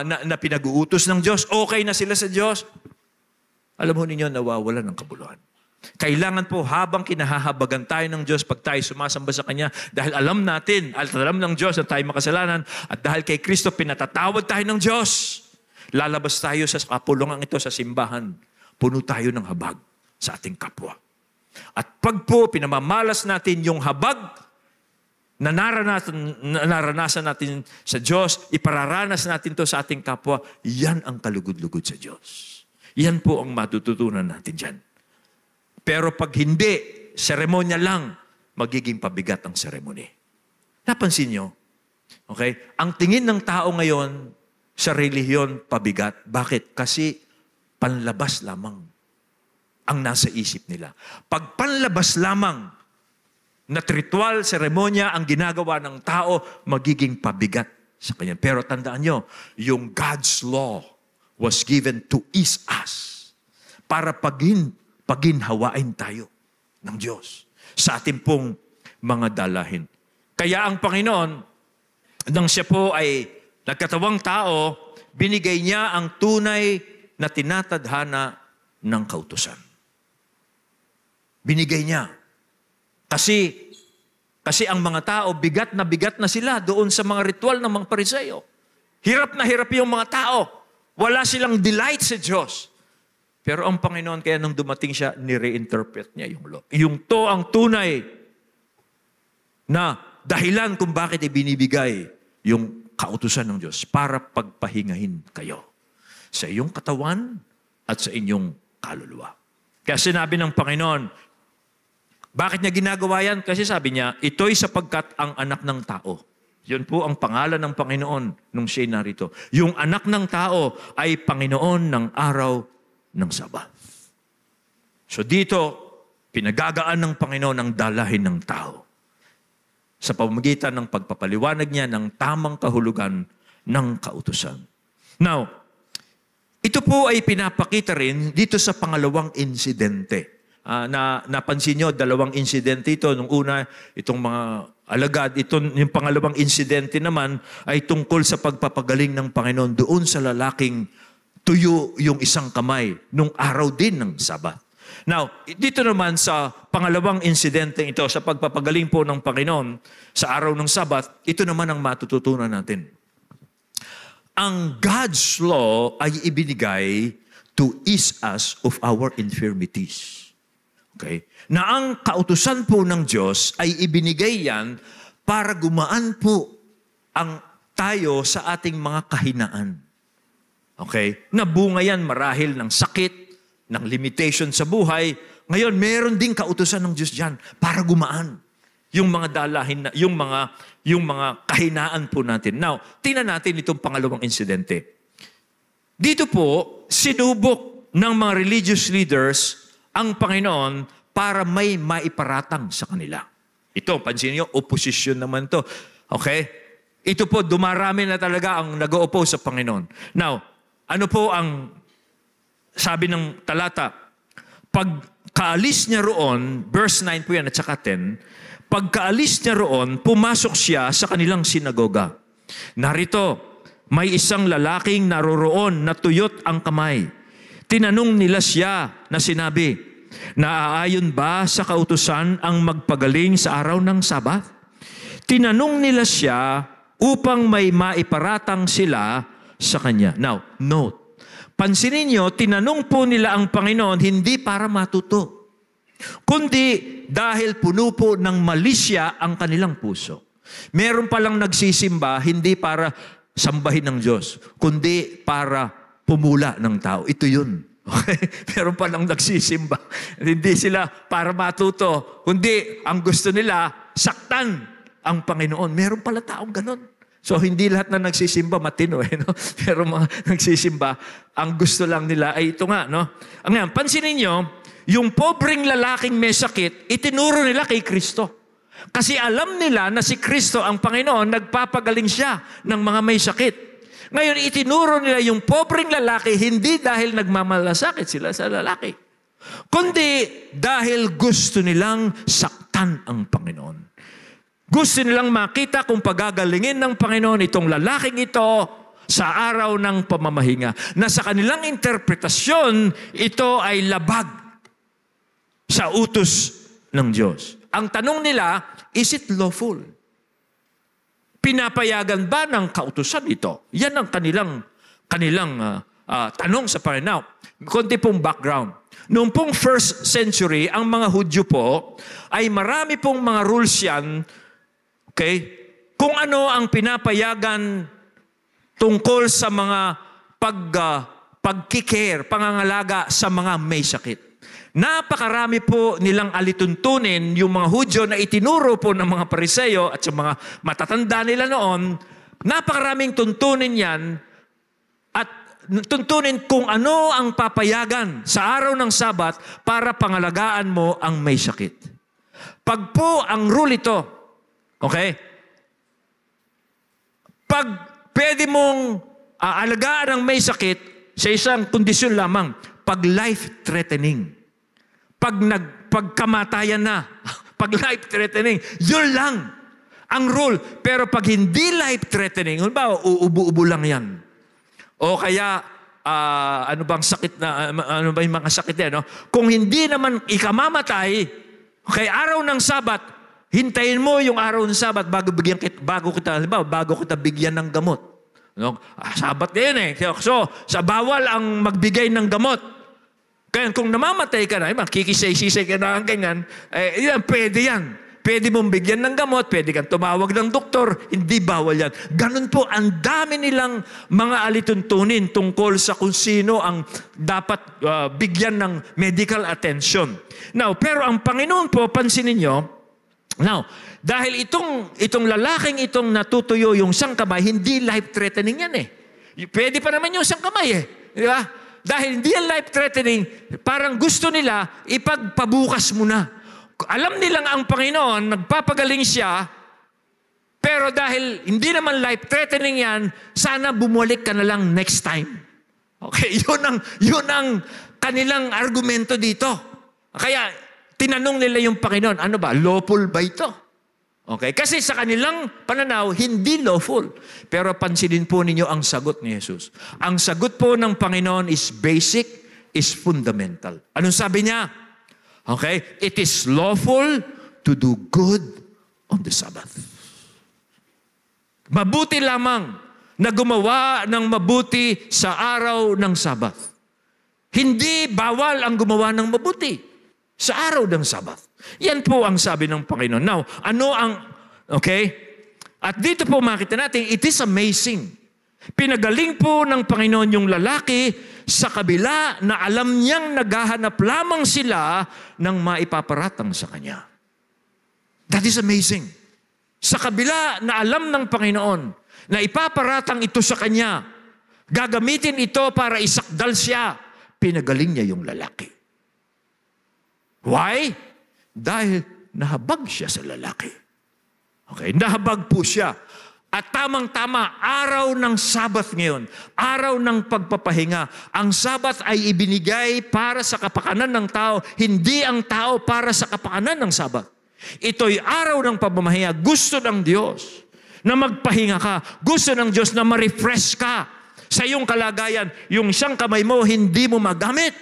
A: na pinag-uutos ng Diyos, okay na sila sa Diyos. Alam mo ninyo, nawawalan ng kabuluhan. Kailangan po habang kinahahabagan tayo ng Diyos pag tayo sumasamba sa Kanya, dahil alam natin, alam ng Diyos na tayo makasalanan, at dahil kay Kristo pinatatawad tayo ng Diyos, lalabas tayo sa kapulungan ito sa simbahan. Puno tayo ng habag sa ating kapwa. At pag po pinamamalas natin yung habag na naranasan natin sa Diyos, ipararanas natin to sa ating kapwa, yan ang kalugod-lugod sa Diyos. Yan po ang matututunan natin dyan. Pero pag hindi, seremonya lang, magiging pabigat ang seremony. Napansin nyo? Okay? Ang tingin ng tao ngayon sa relihiyon, pabigat. Bakit? Kasi panlabas lamang ang nasa isip nila. Pag panlabas lamang na ritual, seremonya ang ginagawa ng tao, magiging pabigat sa kanya. Pero tandaan nyo, yung God's law was given to ease us para paginhawain tayo ng Diyos sa ating pong mga dalahin. Kaya ang Panginoon, nang siya po ay nagkatawang tao, binigay niya ang tunay na tinatadhana ng kautusan. Binigay niya. Kasi ang mga tao, bigat na sila doon sa mga ritual ng mga Pariseo. Hirap na hirap yung mga tao. Wala silang delight sa Diyos. Pero ang Panginoon, kaya nung dumating siya, nire-interpret niya yung law. Yung to ang tunay na dahilan kung bakit ibinibigay yung kautusan ng Diyos para pagpahingahin kayo sa iyong katawan at sa inyong kaluluwa. Kaya sinabi ng Panginoon, bakit niya ginagawa yan? Kasi sabi niya, ito'y sapagkat ang anak ng tao. Yun po ang pangalan ng Panginoon nung siya'y narito. Yung anak ng tao ay Panginoon ng araw ng Sabat. So dito, pinagagaan ng Panginoon ang dalahin ng tao sa pamamagitan ng pagpapaliwanag niya ng tamang kahulugan ng kautusan. Now, ito po ay pinapakita rin dito sa pangalawang insidente. Napansin nyo, dalawang insidente ito. Nung una, itong mga alagad. Yung pangalawang insidente naman ay tungkol sa pagpapagaling ng Panginoon doon sa lalaking tuyo yung isang kamay nung araw din ng Sabat. Now, dito naman sa pangalawang insidente ito, sa pagpapagaling po ng Panginoon sa araw ng Sabat, ito naman ang matututunan natin. Ang God's law ay ibinigay to ease us of our infirmities. Okay? Na ang kautusan po ng Diyos ay ibinigay yan para gumaan po ang tayo sa ating mga kahinaan. Okay? Nabunga yan marahil ng sakit, ng limitation sa buhay. Ngayon, meron ding kautusan ng Diyos dyan para gumaan yung mga dalahin, yung mga kahinaan po natin. Now, tingnan natin itong pangalawang insidente. Dito po, sinubok ng mga religious leaders ang Panginoon para may maiparatang sa kanila. Ito, pansin niyo, oposisyon naman to. Okay? Ito po, dumarami na talaga ang nag-o-oppose sa Panginoon. Now, ano po ang sabi ng talata? Pagkaalis niya roon, verse 9 po yan at saka 10, pagkaalis niya roon, pumasok siya sa kanilang sinagoga. Narito, may isang lalaking naroroon na tuyot ang kamay. Tinanong nila siya na sinabi, naaayon ba sa kautusan ang magpagaling sa araw ng Sabat? Tinanong nila siya upang may maiparatang sila sa kanya. Now, note, pansinin niyo, tinanong po nila ang Panginoon hindi para matuto, kundi dahil puno po ng malisya ang kanilang puso. Meron palang nagsisimba hindi para sambahin ng Diyos, kundi para pumula ng tao. Ito yun. Okay? Meron palang nagsisimba. Hindi sila para matuto, kundi ang gusto nila, saktan ang Panginoon. Meron pala taong ganon. So, hindi lahat na nagsisimba matino. No? Pero mga nagsisimba, ang gusto lang nila ay ito nga. No? Ngayon, pansinin nyo, yung pobreng lalaking may sakit, itinuro nila kay Kristo. Kasi alam nila na si Kristo ang Panginoon, nagpapagaling siya ng mga may sakit. Ngayon, itinuro nila yung pobreng lalaki hindi dahil nagmamalasakit sila sa lalaki, kundi dahil gusto nilang saktan ang Panginoon. Gusto nilang makita kung pagagalingin ng Panginoon itong lalaking ito sa araw ng pamamahinga. Na sa kanilang interpretasyon, ito ay labag sa utos ng Diyos. Ang tanong nila, is it lawful? Pinapayagan ba ng kautusan ito? Yan ang kanilang tanong sa Panginoon. Konti pong background. Noong pong first century, ang mga Hudyo po, ay marami pong mga rules yan, okay? Kung ano ang pinapayagan tungkol sa mga pagkikare, pangangalaga sa mga may sakit. Napakarami po nilang alituntunin yung mga Hudyo na itinuro po ng mga Pariseo at sa mga matatanda nila noon. Napakaraming tuntunin yan at tuntunin kung ano ang papayagan sa araw ng Sabat para pangalagaan mo ang may sakit. Pag po ang rule ito, okay? Pag pwede mong alagaan ang may sakit sa isang kondisyon lamang, pag life-threatening. Pagkamatayan na, pag life-threatening, yun lang ang rule. Pero pag hindi life-threatening, halimbawa, uubo-ubo lang yan. O kaya, ano bang sakit na, ano ba yung mga sakit yan, no? Kung hindi naman ikamamatay, okay, araw ng Sabat, hintayin mo yung araw ng Sabat bago kita bigyan ng gamot. No? Sabat na yun eh. So, sa bawal ang magbigay ng gamot. Kaya kung namamatay ka na, kikisay-sisay ka na ang ganyan, yan, pwede yan. Pwede mong bigyan ng gamot, pwede kang tumawag ng doktor, hindi bawal yan. Ganun po, ang dami nilang mga alituntunin tungkol sa kung sino ang dapat bigyan ng medical attention. Now, pero ang Panginoon po, pansinin nyo, now, dahil itong lalaking itong natutuyo yung sangkamay, hindi life-threatening yan eh. Pwede pa naman yung sangkamay eh. Di ba? Dahil hindi yan life-threatening, parang gusto nila, ipagpabukas mo na. Alam nilang ang Panginoon, nagpapagaling siya, pero dahil hindi naman life-threatening yan, sana bumalik ka na lang next time. Okay, yun ang kanilang argumento dito. Kaya, tinanong nila yung Panginoon, ano ba, lawful ba ito? Okay, kasi sa kanilang pananaw, hindi lawful. Pero pansinin po ninyo ang sagot ni Jesus. Ang sagot po ng Panginoon is basic, is fundamental. Anong sabi niya? Okay, it is lawful to do good on the Sabbath. Mabuti lamang na gumawa ng mabuti sa araw ng Sabbath. Hindi bawal ang gumawa ng mabuti sa araw ng Sabbath. Yan po ang sabi ng Panginoon. Now, okay? At dito po makita natin, it is amazing. Pinagaling po ng Panginoon yung lalaki sa kabila na alam niyang naghahanap lamang sila ng maipaparatang sa kanya. That is amazing. Sa kabila na alam ng Panginoon na ipaparatang ito sa kanya, gagamitin ito para isakdal siya, pinagaling niya yung lalaki. Why? Dahil nahabag siya sa lalaki. Okay, nahabag po siya. At tamang-tama, araw ng Sabat ngayon, araw ng pagpapahinga. Ang Sabat ay ibinigay para sa kapakanan ng tao, hindi ang tao para sa kapakanan ng Sabat. Ito'y araw ng pagmamahinga. Gusto ng Diyos na magpahinga ka. Gusto ng Diyos na ma-refresh ka sa iyong kalagayan. Yung isang kamay mo, hindi mo magamit.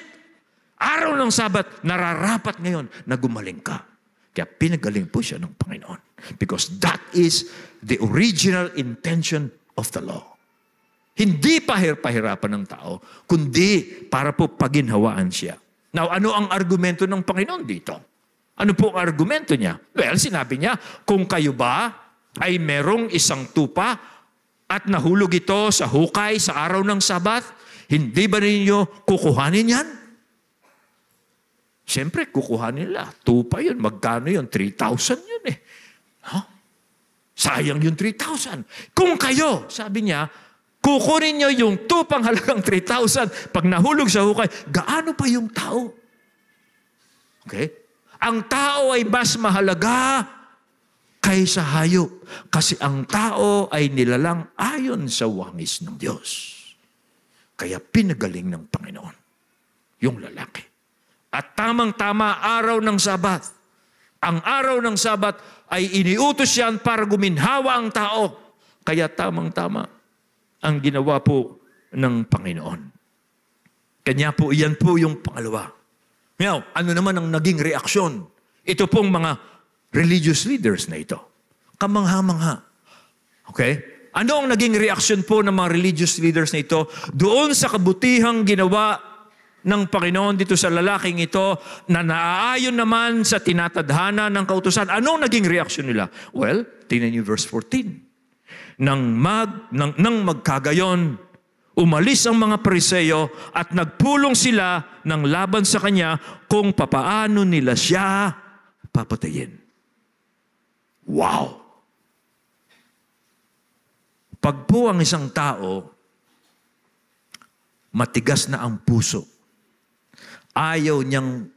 A: Araw ng Sabat, nararapat ngayon na gumaling ka. Kaya pinagaling po siya ng Panginoon. Because that is the original intention of the law. Hindi pahirapan ng tao, kundi para po paginhawaan siya. Now, ano ang argumento ng Panginoon dito? Ano po ang argumento niya? Well, sinabi niya, kung kayo ba ay merong isang tupa at nahulog ito sa hukay sa araw ng Sabat, hindi ba ninyo kukuhanin yan? Siyempre, kukuhanin nila. Tupa yun. Magkano yun? 3,000 yun eh. Huh? Sayang yung 3,000. Kung kayo, sabi niya, kukunin nyo yung tupang halagang 3,000. Pag nahulog sa hukay, gaano pa yung tao? Okay? Ang tao ay mas mahalaga kaysa hayop. Kasi ang tao ay nilalang ayon sa wangis ng Diyos. Kaya pinagaling ng Panginoon yung lalaki. At tamang-tama araw ng Sabat. Ang araw ng Sabat ay iniutos yan para guminhawa ang tao. Kaya tamang-tama ang ginawa po ng Panginoon. Kanya po, iyan po yung pangalawa. Now, ano naman ang naging reaksyon? Ito pong mga religious leaders na ito. Kamangha-mangha. Okay? Ano ang naging reaksyon po ng mga religious leaders na ito doon sa kabutihang ginawa ng Panginoon dito sa lalaking ito na naaayon naman sa tinatadhana ng kautusan? Anong naging reaksyon nila? Well, tingnan niyo verse 14. Nang magkagayon, umalis ang mga Pariseo at nagpulong sila ng laban sa kanya kung papaano nila siya papatayin. Wow! Pag po ang isang tao, matigas na ang puso, ayaw niyang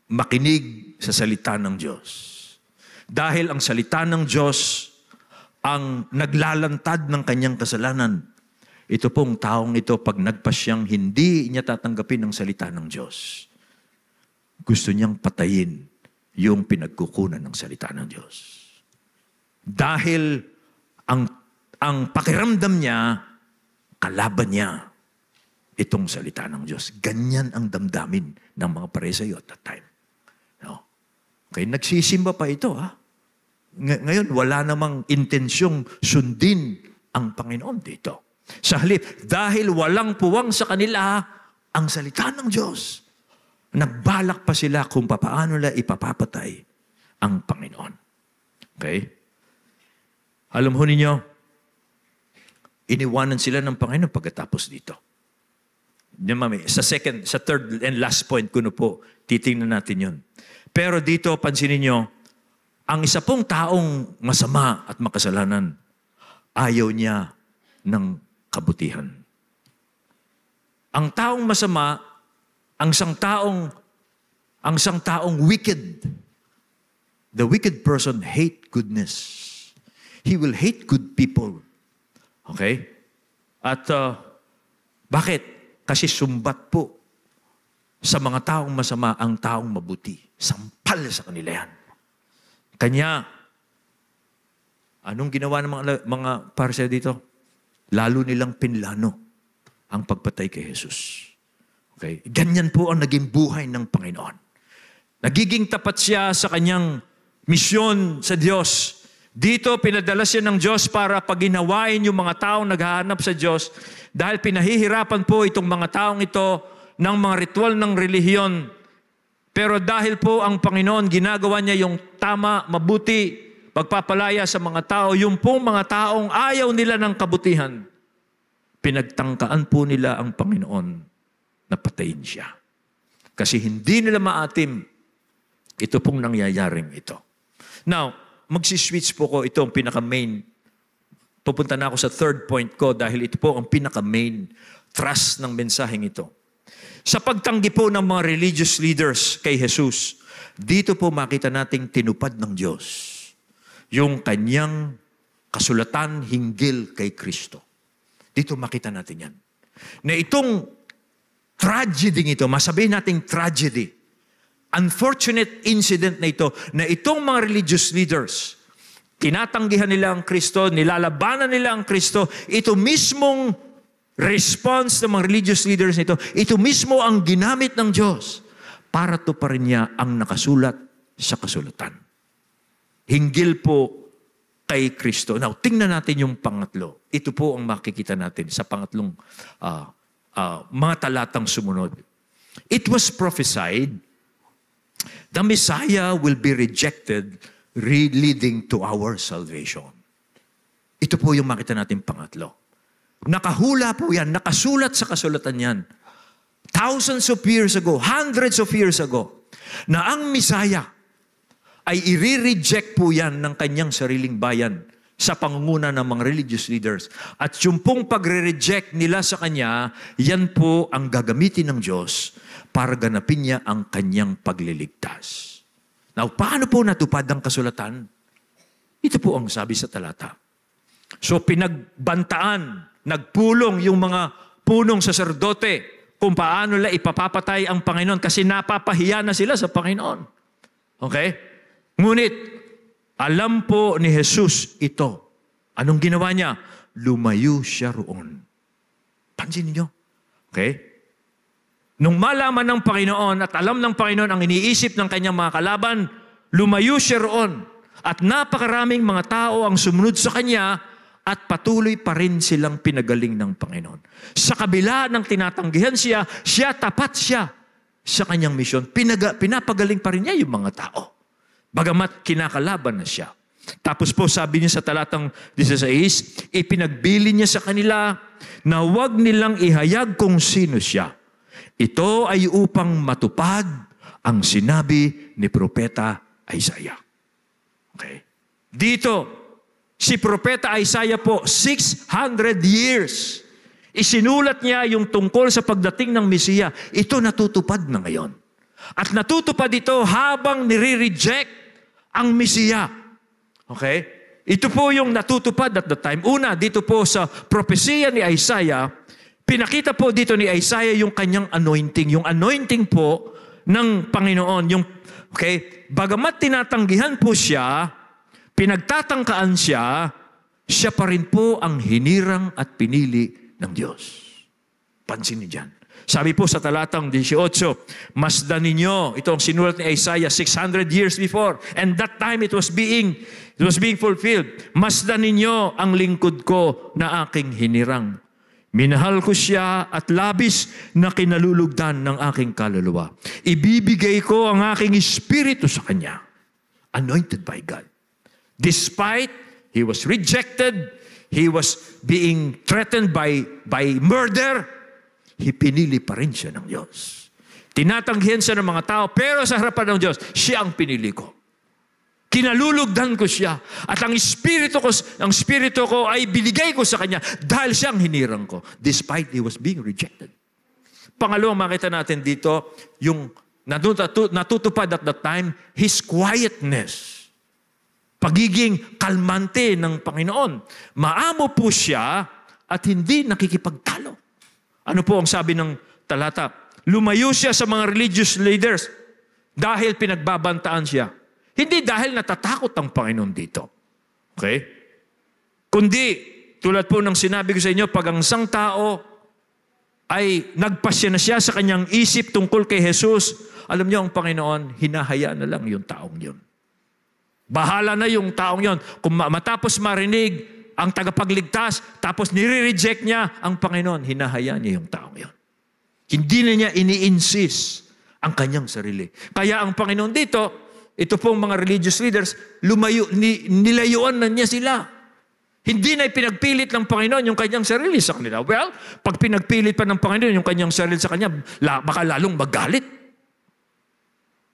A: makinig sa salita ng Diyos. Dahil ang salita ng Diyos ang naglalantad ng kanyang kasalanan. Ito pong taong ito, pag nagpasyang hindi niya tatanggapin ang salita ng Diyos. Gusto niyang patayin yung pinagkukunan ng salita ng Diyos. Dahil ang pakiramdam niya, kalaban niya itong salita ng Diyos. Ganyan ang damdamin ng mga Pariseo at that time. No? Okay, nagsisimba pa ito. Ha? Ngayon, wala namang intensyong sundin ang Panginoon dito. Sa halip, dahil walang puwang sa kanila ang salita ng Diyos, nagbalak pa sila kung paano nila ipapapatay ang Panginoon. Okay? Alam ho ninyo, iniwanan sila ng Panginoon pagkatapos dito. Sa third and last point ko na po, titingnan natin yun. Pero dito, pansinin nyo, ang isa pong taong masama at makasalanan, ayaw niya ng kabutihan. Ang taong masama, ang isang taong wicked, the wicked person hate goodness. He will hate good people. Okay? At bakit? Kasi sumbat po sa mga taong masama ang taong mabuti. Sampal sa kanila yan. Kanya, anong ginawa ng mga Pariseo dito? Lalo nilang pinlano ang pagpatay kay Jesus. Okay? Ganyan po ang naging buhay ng Panginoon. Nagiging tapat siya sa kanyang misyon sa Diyos. Dito, pinadala siya ng Diyos para paginawain yung mga taong naghahanap sa Diyos dahil pinahihirapan po itong mga taong ito ng mga ritual ng relihiyon. Pero dahil po ang Panginoon, ginagawa niya yung tama, mabuti, pagpapalaya sa mga tao, yung pong mga taong ayaw nila ng kabutihan, pinagtangkaan po nila ang Panginoon na patayin siya. Kasi hindi nila maatim ito pong nangyayaring ito. Now, magsiswitch po ko, ito ang pinaka-main. Pupunta na ako sa third point ko dahil ito po ang pinaka-main thrust ng mensaheng ito. Sa pagtanggi po ng mga religious leaders kay Jesus, Dito po makita nating tinupad ng Diyos yung kanyang kasulatan hinggil kay Kristo. Dito makita natin yan. Na itong tragedy ito, masabihin nating tragedy, unfortunate incident na ito, na itong mga religious leaders, tinatanggihan nila ang Kristo, nilalabanan nila ang Kristo, ito mismong response ng mga religious leaders nito, ito mismo ang ginamit ng Diyos para tuparin niya ang nakasulat sa kasulatan. Hinggil po kay Kristo. Now, tingnan natin yung pangatlo. Ito po ang makikita natin sa pangatlong mga talatang sumunod. It was prophesied, the Messiah will be rejected, leading to our salvation. Ito po yung makita natin pangatlo. Nakahula po yan, nakasulat sa kasulatan yan. Thousands of years ago, hundreds of years ago, na ang Messiah ay i-reject po yan ng kanyang sariling bayan sa pangunguna ng mga religious leaders. At yung pong pagre-reject nila sa kanya, yan po ang gagamitin ng Diyos para ganapin niya ang kanyang pagliligtas. Now, paano po natupad ang kasulatan? Ito po ang sabi sa talata. So, pinagbantaan, nagpulong yung mga punong saserdote kung paano nila ipapapatay ang Panginoon kasi napapahiya na sila sa Panginoon. Okay? Ngunit, alam po ni Jesus ito. Anong ginawa niya? Lumayo siya roon. Pansin niyo? Okay? Nung malaman ng Panginoon at alam ng Panginoon ang iniisip ng kanyang mga kalaban, lumayo siya roon. At napakaraming mga tao ang sumunod sa kanya at patuloy pa rin silang pinagaling ng Panginoon. Sa kabila ng tinatanggihan siya, tapat siya sa kanyang misyon. Pinapagaling pa rin niya yung mga tao. Bagamat kinakalaban na siya. Tapos po sabi niya sa talatang 16, ipinagbili niya sa kanila na huwag nilang ihayag kung sino siya. Ito ay upang matupad ang sinabi ni Propeta Isaiah. Okay? Dito, si Propeta Isaiah po, 600 years. Isinulat niya yung tungkol sa pagdating ng Mesiya. Ito natutupad na ngayon. At natutupad ito habang nire-reject ang Mesiya. Okay? Ito po yung natutupad at the time. Una, dito po sa propesya ni Isaiah, pinakita po dito ni Isaiah yung kanyang anointing. Yung anointing po ng Panginoon. Okay? Bagamat tinatanggihan po siya, pinagtatangkaan siya, siya pa rin po ang hinirang at pinili ng Diyos. Pansin niyo dyan. Sabi po sa talatang 18, masdan ninyo, ito ang sinulat ni Isaiah 600 years before, and that time it was being fulfilled. Masdan ninyo ang lingkod ko na aking hinirang. Minahal ko siya at labis na kinalulugdan ng aking kaluluwa. Ibibigay ko ang aking espiritu sa kanya. Anointed by God. Despite he was rejected, he was being threatened by murder, pinili pa rin siya ng Diyos. Tinatanggihan siya ng mga tao, pero sa harapan ng Diyos, siya ang pinili ko. Kinalulugdan ko siya. At ang espiritu ko ay binigay ko sa kanya dahil siya ang hinirang ko, despite he was being rejected. Pangalawang makita natin dito, yung natutupad at that time, his quietness. Pagiging kalmante ng Panginoon. Maamo po siya at hindi nakikipagtalo. Ano po ang sabi ng talata? Lumayo siya sa mga religious leaders dahil pinagbabantaan siya. Hindi dahil natatakot ang Panginoon dito. Okay? Kundi, tulad po ng sinabi ko sa inyo, pag ang isang tao ay nagpasya na siya sa kanyang isip tungkol kay Jesus, alam niyo ang Panginoon, hinahayaan na lang yung taong yun. Bahala na yung taong yun. Kung matapos marinig ang tagapagligtas, tapos nire-reject niya ang Panginoon, hinahayaan niya yung taong yun. Hindi na niya ini-insist ang kanyang sarili. Kaya ang Panginoon dito, ito pong mga religious leaders, nilayuan na niya sila. Hindi na pinagpilit ng Panginoon yung kanyang sarili sa kanila. Well, pag pinagpilit pa ng Panginoon yung kanyang sarili sa kanya, baka lalong magalit.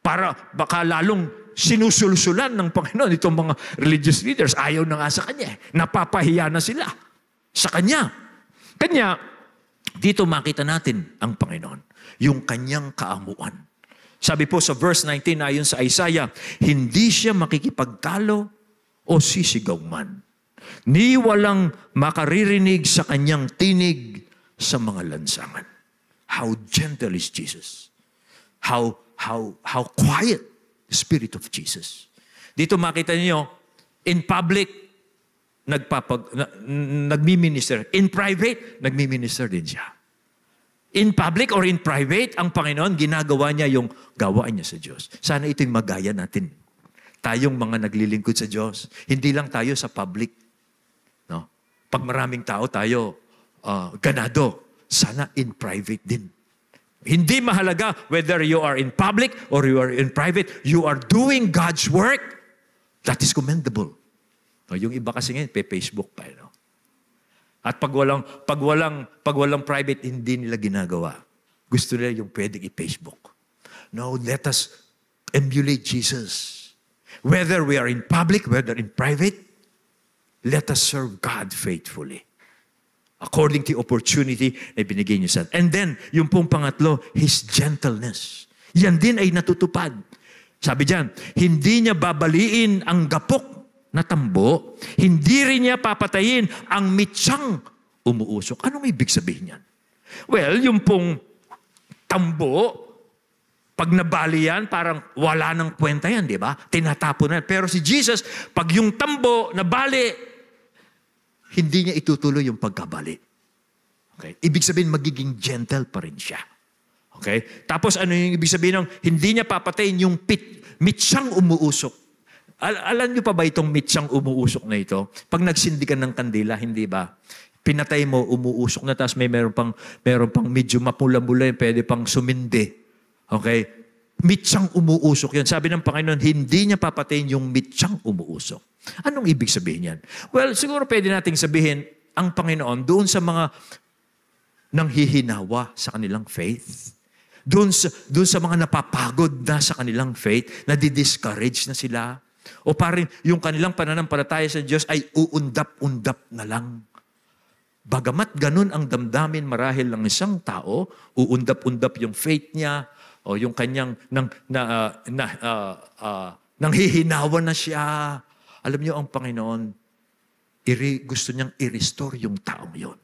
A: Baka lalong sinusulsulan ng Panginoon itong mga religious leaders. Ayaw na nga sa kanya. Napapahiya na sila sa kanya. Kanya, dito makita natin ang Panginoon. Yung kanyang kaamuan. Sabi po sa verse 19 ayon sa Isaiah, hindi siya makikipagtalo o sisigaw man. Ni walang makaririnig sa kanyang tinig sa mga lansangan. How gentle is Jesus. How quiet the Spirit of Jesus. Dito makita niyo, in public, nagmi-minister. In private, nagmi-minister din siya. In public or in private, ang Panginoon, ginagawa niya yung gawain niya sa Diyos. Sana ito'y magaya natin. Tayong mga naglilingkod sa Diyos. Hindi lang tayo sa public. No? Pag maraming tao tayo, ganado. Sana in private din. Hindi mahalaga whether you are in public or you are in private. You are doing God's work. That is commendable. No, yung iba kasi ngayon, Facebook pa. No? At pag walang private, hindi nila ginagawa. Gusto nila yung pwedeng i-Facebook. No, let us emulate Jesus. Whether we are in public, whether in private, let us serve God faithfully. According to the opportunity na binigay niyo sa atin. And then, yung pong pangatlo, His gentleness. Yan din ay natutupad. Sabi diyan, hindi niya babaliin ang gapok na tambo, hindi rin niya papatayin ang mitsang umuusok. Anong ibig sabihin yan? Well, yung pong tambo, pag nabali yan, parang wala nang kwenta yan, di ba? Tinatapon na. Pero si Jesus, pag yung tambo nabali, hindi niya itutuloy yung pagkabali. Okay? Ibig sabihin, magiging gentle pa rin siya. Okay? Tapos ano yung ibig sabihin ng hindi niya papatayin yung mitsang umuusok? Alam niyo pa ba itong mitsang umuusok na ito? Pag nagsindi ka ng kandila, hindi ba? Pinatay mo, umuusok na, tapos meron pang medyo mapula-mula, pwede pang sumindi. Okay? Mitsang umuusok yan. Sabi ng Panginoon, hindi niya papatayin yung mitsang umuusok. Anong ibig sabihin yan? Well, siguro pwede nating sabihin, ang Panginoon, doon sa mga nanghihinawa sa kanilang faith, doon sa mga napapagod na sa kanilang faith, nadi-discourage na sila, o parang yung kanilang pananampalataya sa Diyos ay uundap-undap na lang. Bagamat ganun ang damdamin marahil ng isang tao, uundap-undap yung faith niya, o yung kanyang nanghihinawa na siya. Alam niyo, ang Panginoon, gusto niyang i-restore yung taong yon.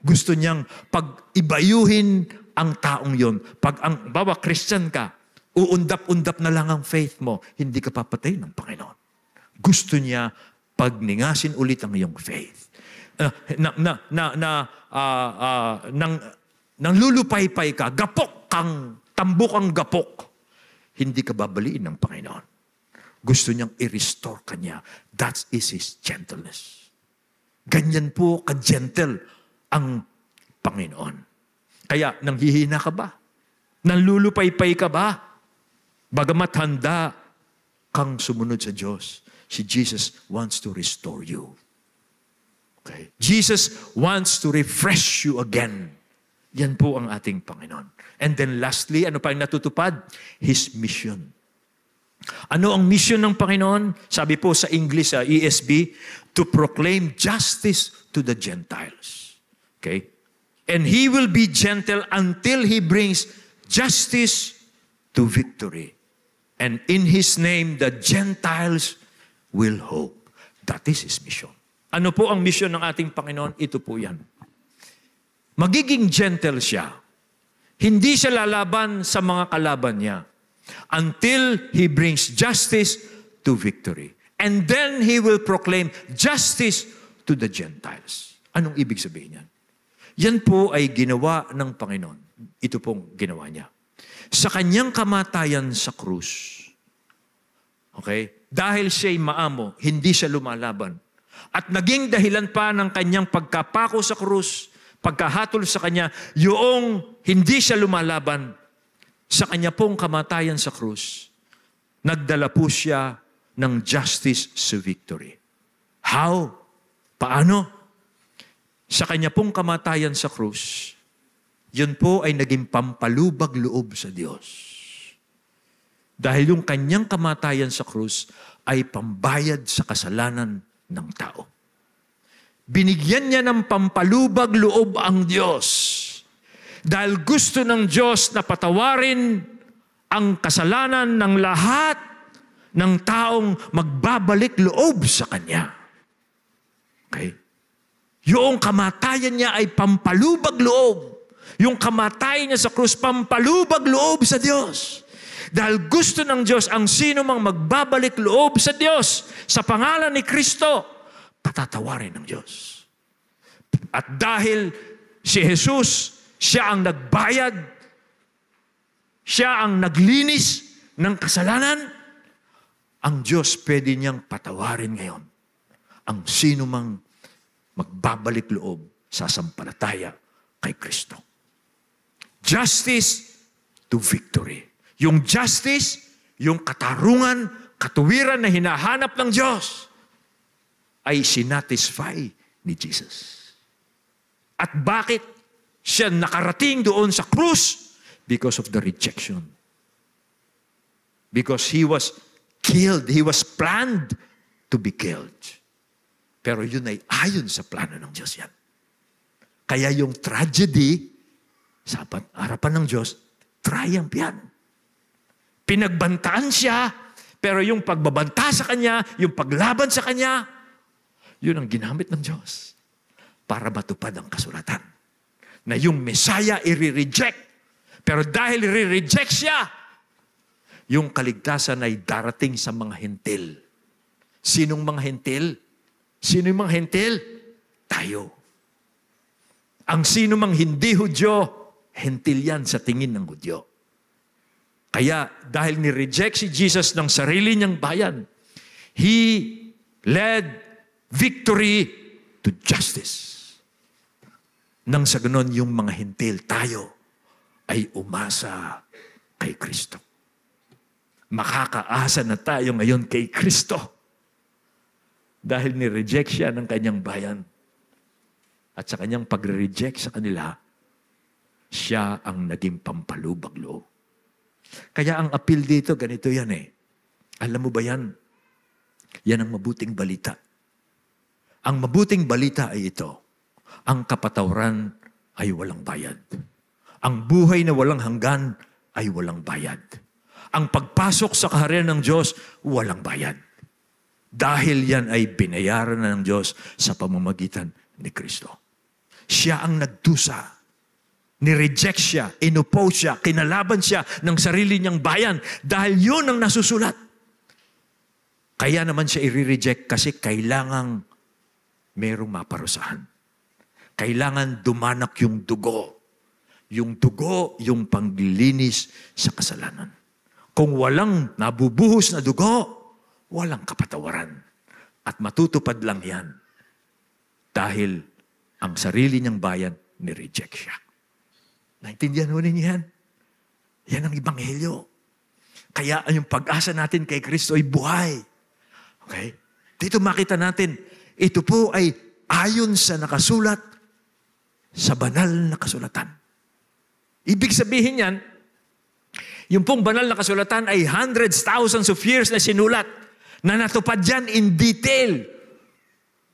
A: Gusto niyang pag-ibayuhin ang taong yon. Pag bawa Christian ka, uundap-undap na lang ang faith mo, hindi ka papatay ng Panginoon. Gusto niya pagningasin ulit ang iyong faith. Nang lulupaypay ka, gapok kang, tambok ang gapok, hindi ka babaliin ng Panginoon. Gusto niyang i-restore ka niya. That is His gentleness. Ganyan po ka-gentle ang Panginoon. Kaya, nanghihina ka ba? Nanlulupaypay ka ba? Bagamat handa kang sumunod sa Diyos, si Jesus wants to restore you. Okay? Jesus wants to refresh you again. Yan po ang ating Panginoon. And then lastly, ano pa ang natutupad? His mission. Ano ang mission ng Panginoon? Sabi po sa English, sa ESV, to proclaim justice to the Gentiles. Okay? And He will be gentle until He brings justice to victory. And in His name, the Gentiles will hope. That is His mission. Ano po ang mission ng ating Panginoon? Ito po yan. Magiging gentle siya. Hindi siya lalaban sa mga kalaban niya until He brings justice to victory. And then He will proclaim justice to the Gentiles. Anong ibig sabihin yan? Yan po ay ginawa ng Panginoon. Ito pong ginawa niya. Sa kanyang kamatayan sa krus, okay? Dahil siya'y maamo, hindi siya lumalaban. At naging dahilan pa ng kanyang pagkapako sa krus, pagkahatol sa kanya, yung hindi siya lumalaban, sa kanya pong kamatayan sa krus, nagdala po siya ng justice sa victory. How? Paano? Sa kanya pong kamatayan sa krus, yun po ay naging pampalubag loob sa Diyos. Dahil yung kanyang kamatayan sa krus ay pambayad sa kasalanan ng tao. Binigyan niya ng pampalubag loob ang Diyos. Dahil gusto ng Diyos na patawarin ang kasalanan ng lahat ng taong magbabalik loob sa Kanya. Okay? Yung kamatayan niya ay pampalubag loob. Yung kamatayan niya sa krus, pampalubag loob sa Diyos. Dahil gusto ng Diyos ang sino mang magbabalik loob sa Diyos sa pangalan ni Kristo, patatawarin ng Diyos. At dahil si Jesus, siya ang nagbayad, siya ang naglinis ng kasalanan, ang Diyos pwede niyang patawarin ngayon ang sino mang magbabalik loob sa sampalataya kay Kristo. Justice to victory. Yung justice, yung katarungan, katuwiran na hinahanap ng Diyos ay sinatisfy ni Jesus. At bakit siya nakarating doon sa krus? Because of the rejection. Because He was killed. He was planned to be killed. Pero yun ay ayon sa plano ng Diyos yan. Kaya yung tragedy sa harapan ng Diyos, triumph yan. Pinagbantaan siya, pero yung pagbabanta sa Kanya, yung paglaban sa Kanya, yun ang ginamit ng Diyos para matupad ang kasulatan. Na yung Messiah i-reject. Pero dahil i-reject siya, yung kaligtasan ay darating sa mga hentil. Sinong mga hentil? Sino yung mga hentil? Tayo. Ang sino mang hindi Hudyo, hentil yan sa tingin ng Hudyo. Kaya dahil ni-reject si Jesus ng sarili niyang bayan, He led victory to justice. Nang sa ganon yung mga hentil, tayo, ay umasa kay Kristo. Makakaasa na tayo ngayon kay Kristo. Dahil ni-reject siya ng kanyang bayan. At sa kanyang pag-reject sa kanila, siya ang naging pampalubag loob. Kaya ang appeal dito, ganito yan eh. Alam mo ba yan? Yan ang mabuting balita. Ang mabuting balita ay ito. Ang kapatawaran ay walang bayad. Ang buhay na walang hanggan ay walang bayad. Ang pagpasok sa kaharian ng Diyos, walang bayad. Dahil yan ay binayaran na ng Diyos sa pamamagitan ni Kristo. Siya ang nagdusa. Ni-reject siya, inoppose siya, kinalaban siya ng sarili niyang bayan dahil yun ang nasusulat. Kaya naman siya i-reject kasi kailangang merong maparusahan. Kailangan dumanak yung dugo. Yung dugo, yung panglilinis sa kasalanan. Kung walang nabubuhos na dugo, walang kapatawaran. At matutupad lang yan. Dahil ang sarili niyang bayan, ni-reject siya. Naintindihan mo ninyo yan? Yan ang Ebanghelyo. Kaya yung pag-asa natin kay Kristo ay buhay. Okay? Dito makita natin, ito po ay ayon sa nakasulat sa banal na kasulatan. Ibig sabihin yan, yung pong banal na kasulatan ay hundreds, thousands of years na sinulat na natupad yan in detail.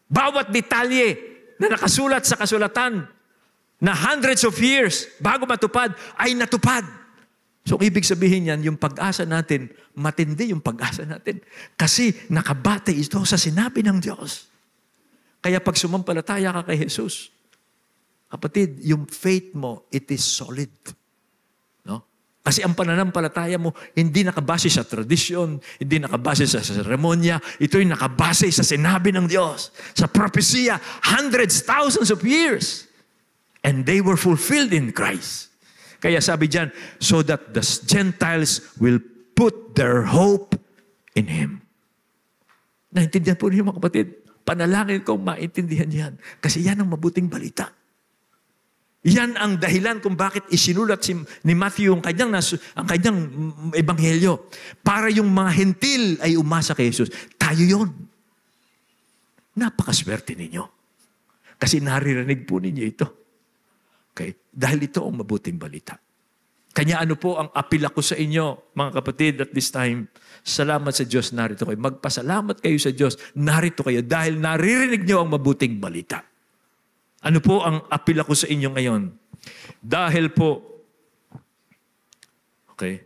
A: Bawat detalye na nakasulat sa kasulatan na hundreds of years bago matupad ay natupad. So, ibig sabihin yan, yung pag-asa natin, matindi yung pag-asa natin. Kasi nakabate ito sa sinabi ng Diyos. Kaya pag sumampalataya ka kay Jesus, kapatid, yung faith mo, it is solid. No? Kasi ang pananampalataya mo, hindi nakabase sa tradisyon, hindi nakabase sa seremonya, ito'y nakabase sa sinabi ng Diyos, sa propesya, hundreds, thousands of years. And they were fulfilled in Christ. Kaya sabi diyan, so that the Gentiles will put their hope in Him. Naintindihan po niyo mga kapatid? Panalangin kong maintindihan yan. Kasi yan ang mabuting balita. Yan ang dahilan kung bakit isinulat ni Matthew ang kanyang ebanghelyo. Para yung mga hentil ay umasa kay Jesus. Tayo yon. Napakaswerte ninyo. Kasi naririnig po ninyo ito. Okay? Dahil ito ang mabuting balita. Kanya ano po ang apila ko sa inyo, mga kapatid, at this time, salamat sa Diyos, narito kayo. Magpasalamat kayo sa Diyos, narito kayo dahil naririnig nyo ang mabuting balita. Ano po ang apila ko sa inyo ngayon? Dahil po, okay,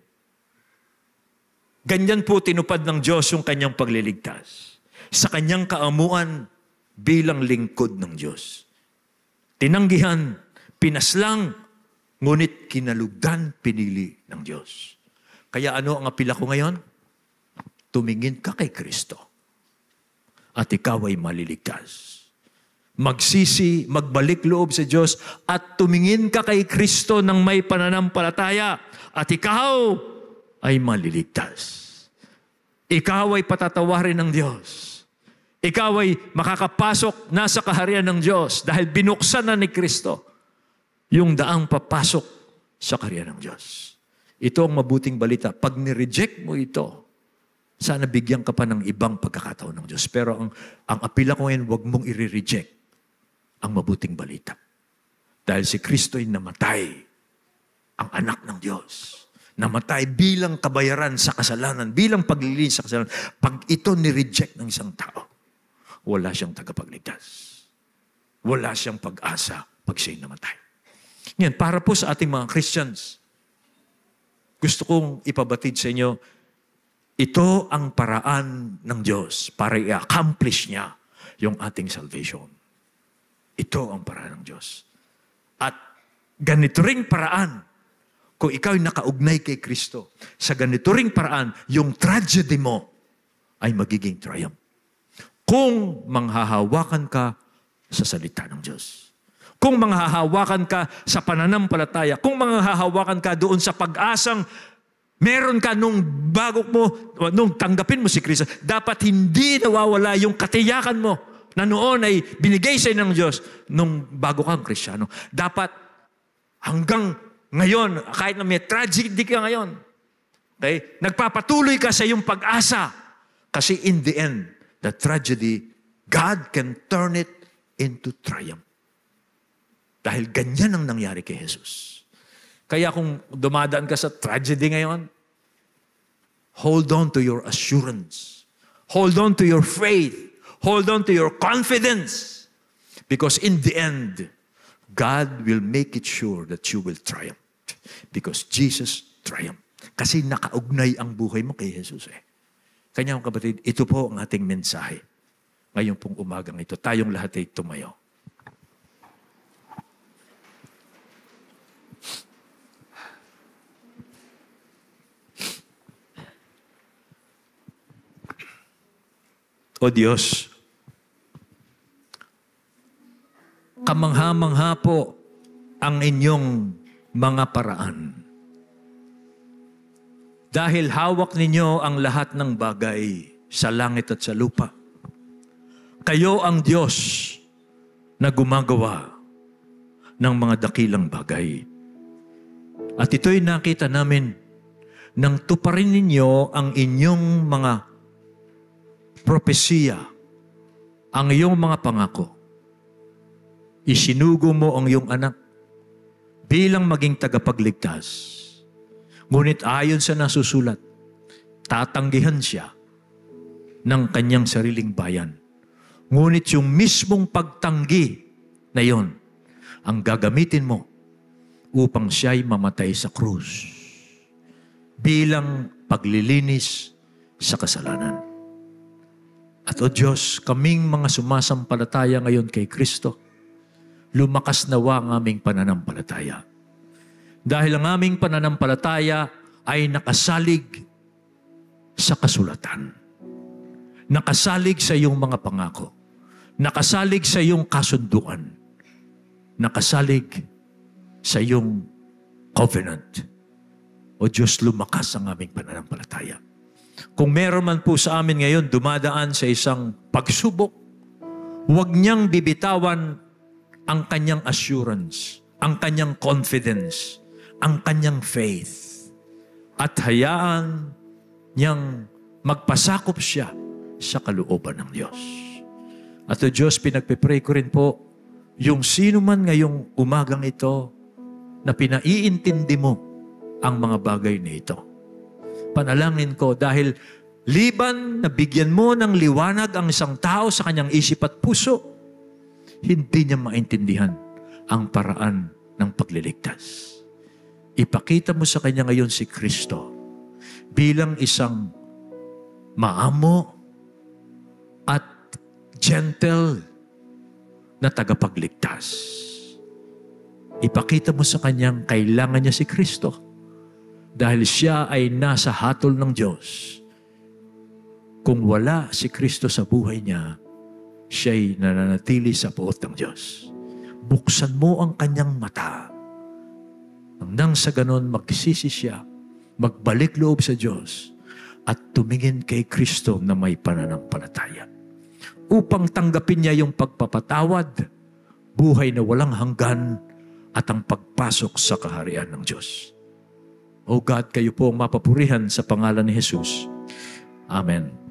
A: Ganyan po tinupad ng Diyos yung kanyang pagliligtas. Sa kanyang kaamuan bilang lingkod ng Diyos. Tinanggihan, pinaslang, ngunit kinalugdan, pinili ng Diyos. Kaya ano ang apila ko ngayon? Tumingin ka kay Kristo at ikaw ay maliligtas. Magsisi, magbalik loob sa Diyos at tumingin ka kay Kristo ng may pananampalataya at ikaw ay maliligtas. Ikaw ay patatawarin ng Diyos. Ikaw ay makakapasok na sa kaharian ng Diyos dahil binuksan na ni Kristo yung daang papasok sa kaharian ng Diyos. Ito ang mabuting balita. Pag ni-reject mo ito, sana bigyan ka pa ng ibang pagkakataon ng Diyos. Pero ang apila ko ngayon, huwag mong i-reject ang mabuting balita. Dahil si Kristo ay namatay, ang anak ng Diyos. Namatay bilang kabayaran sa kasalanan, bilang paglilinis sa kasalanan. Pag ito ni-reject ng isang tao, wala siyang tagapagligtas. Wala siyang pag-asa pag siya'y namatay. Yan, para po sa ating mga Christians, gusto kong ipabatid sa inyo, ito ang paraan ng Diyos para i-accomplish niya yung ating salvation. Ito ang paraan ng Diyos. At ganito ring paraan, kung ikaw ay nakaugnay kay Kristo, sa ganito ring paraan, yung tragedy mo ay magiging triumph. Kung manghahawakan ka sa salita ng Diyos. Kung manghahawakan ka sa pananampalataya. Kung manghahawakan ka doon sa pag-asang meron ka nung nung tanggapin mo si Kristo, dapat hindi nawawala yung katiyakan mo na noon ay binigay sa ng Diyos nung bago kang Kristiyano. Dapat hanggang ngayon, kahit na may tragedy ka ngayon, okay, nagpapatuloy ka sa iyong pag-asa. Kasi in the end, the tragedy, God can turn it into triumph. Dahil ganyan ang nangyari kay Jesus. Kaya kung dumadaan ka sa tragedy ngayon, hold on to your assurance. Hold on to your faith. Hold on to your confidence. Because in the end, God will make it sure that you will triumph. Because Jesus triumphed. Kasi nakaugnay ang buhay mo kay Jesus eh. Kanya mga kapatid, ito po ang ating mensahe. Ngayon pong umagang ito, tayong lahat ay tumayo. O Diyos, kamangha-mangha po ang inyong mga paraan. Dahil hawak ninyo ang lahat ng bagay sa langit at sa lupa. Kayo ang Diyos na gumagawa ng mga dakilang bagay. At ito'y nakita namin nang tuparin ninyo ang inyong mga propesiya, ang iyong mga pangako. Isinugo mo ang iyong anak bilang maging tagapagligtas. Ngunit ayon sa nasusulat, tatanggihan siya ng kanyang sariling bayan. Ngunit yung mismong pagtanggi na yon ang gagamitin mo upang siya'y mamatay sa krus bilang paglilinis sa kasalanan. At o Diyos, kaming mga sumasampalataya ngayon kay Kristo, lumakas nawa ang aming pananampalataya. Dahil ang aming pananampalataya ay nakasalig sa kasulatan. Nakasalig sa iyong mga pangako. Nakasalig sa iyong kasunduan. Nakasalig sa iyong covenant. O Diyos, lumakas ang aming pananampalataya. Kung meron man po sa amin ngayon dumadaan sa isang pagsubok, huwag niyang bibitawan ang kanyang assurance, ang kanyang confidence, ang kanyang faith. At hayaan niyang magpasakop siya sa kalooban ng Diyos. At o Diyos, pinagpipray ko rin po, yung sino man ngayong umagang ito na pinaiintindi mo ang mga bagay na ito. Panalangin ko dahil liban na bigyan mo ng liwanag ang isang tao sa kanyang isip at puso, hindi niya maintindihan ang paraan ng pagliligtas. Ipakita mo sa kanya ngayon si Kristo bilang isang maamo at gentle na tagapagligtas. Ipakita mo sa kanyang kailangan niya si Kristo dahil siya ay nasa hatol ng Diyos. Kung wala si Kristo sa buhay niya, siya'y nananatili sa puot ng Diyos. Buksan mo ang kanyang mata. Nang sa ganon, magsisi siya, magbalik loob sa Diyos, at tumingin kay Kristo na may pananampalataya. Upang tanggapin niya yung pagpapatawad, buhay na walang hanggan, at ang pagpasok sa kaharian ng Diyos. O God, kayo po ang mapapurihan sa pangalan ni Jesus. Amen.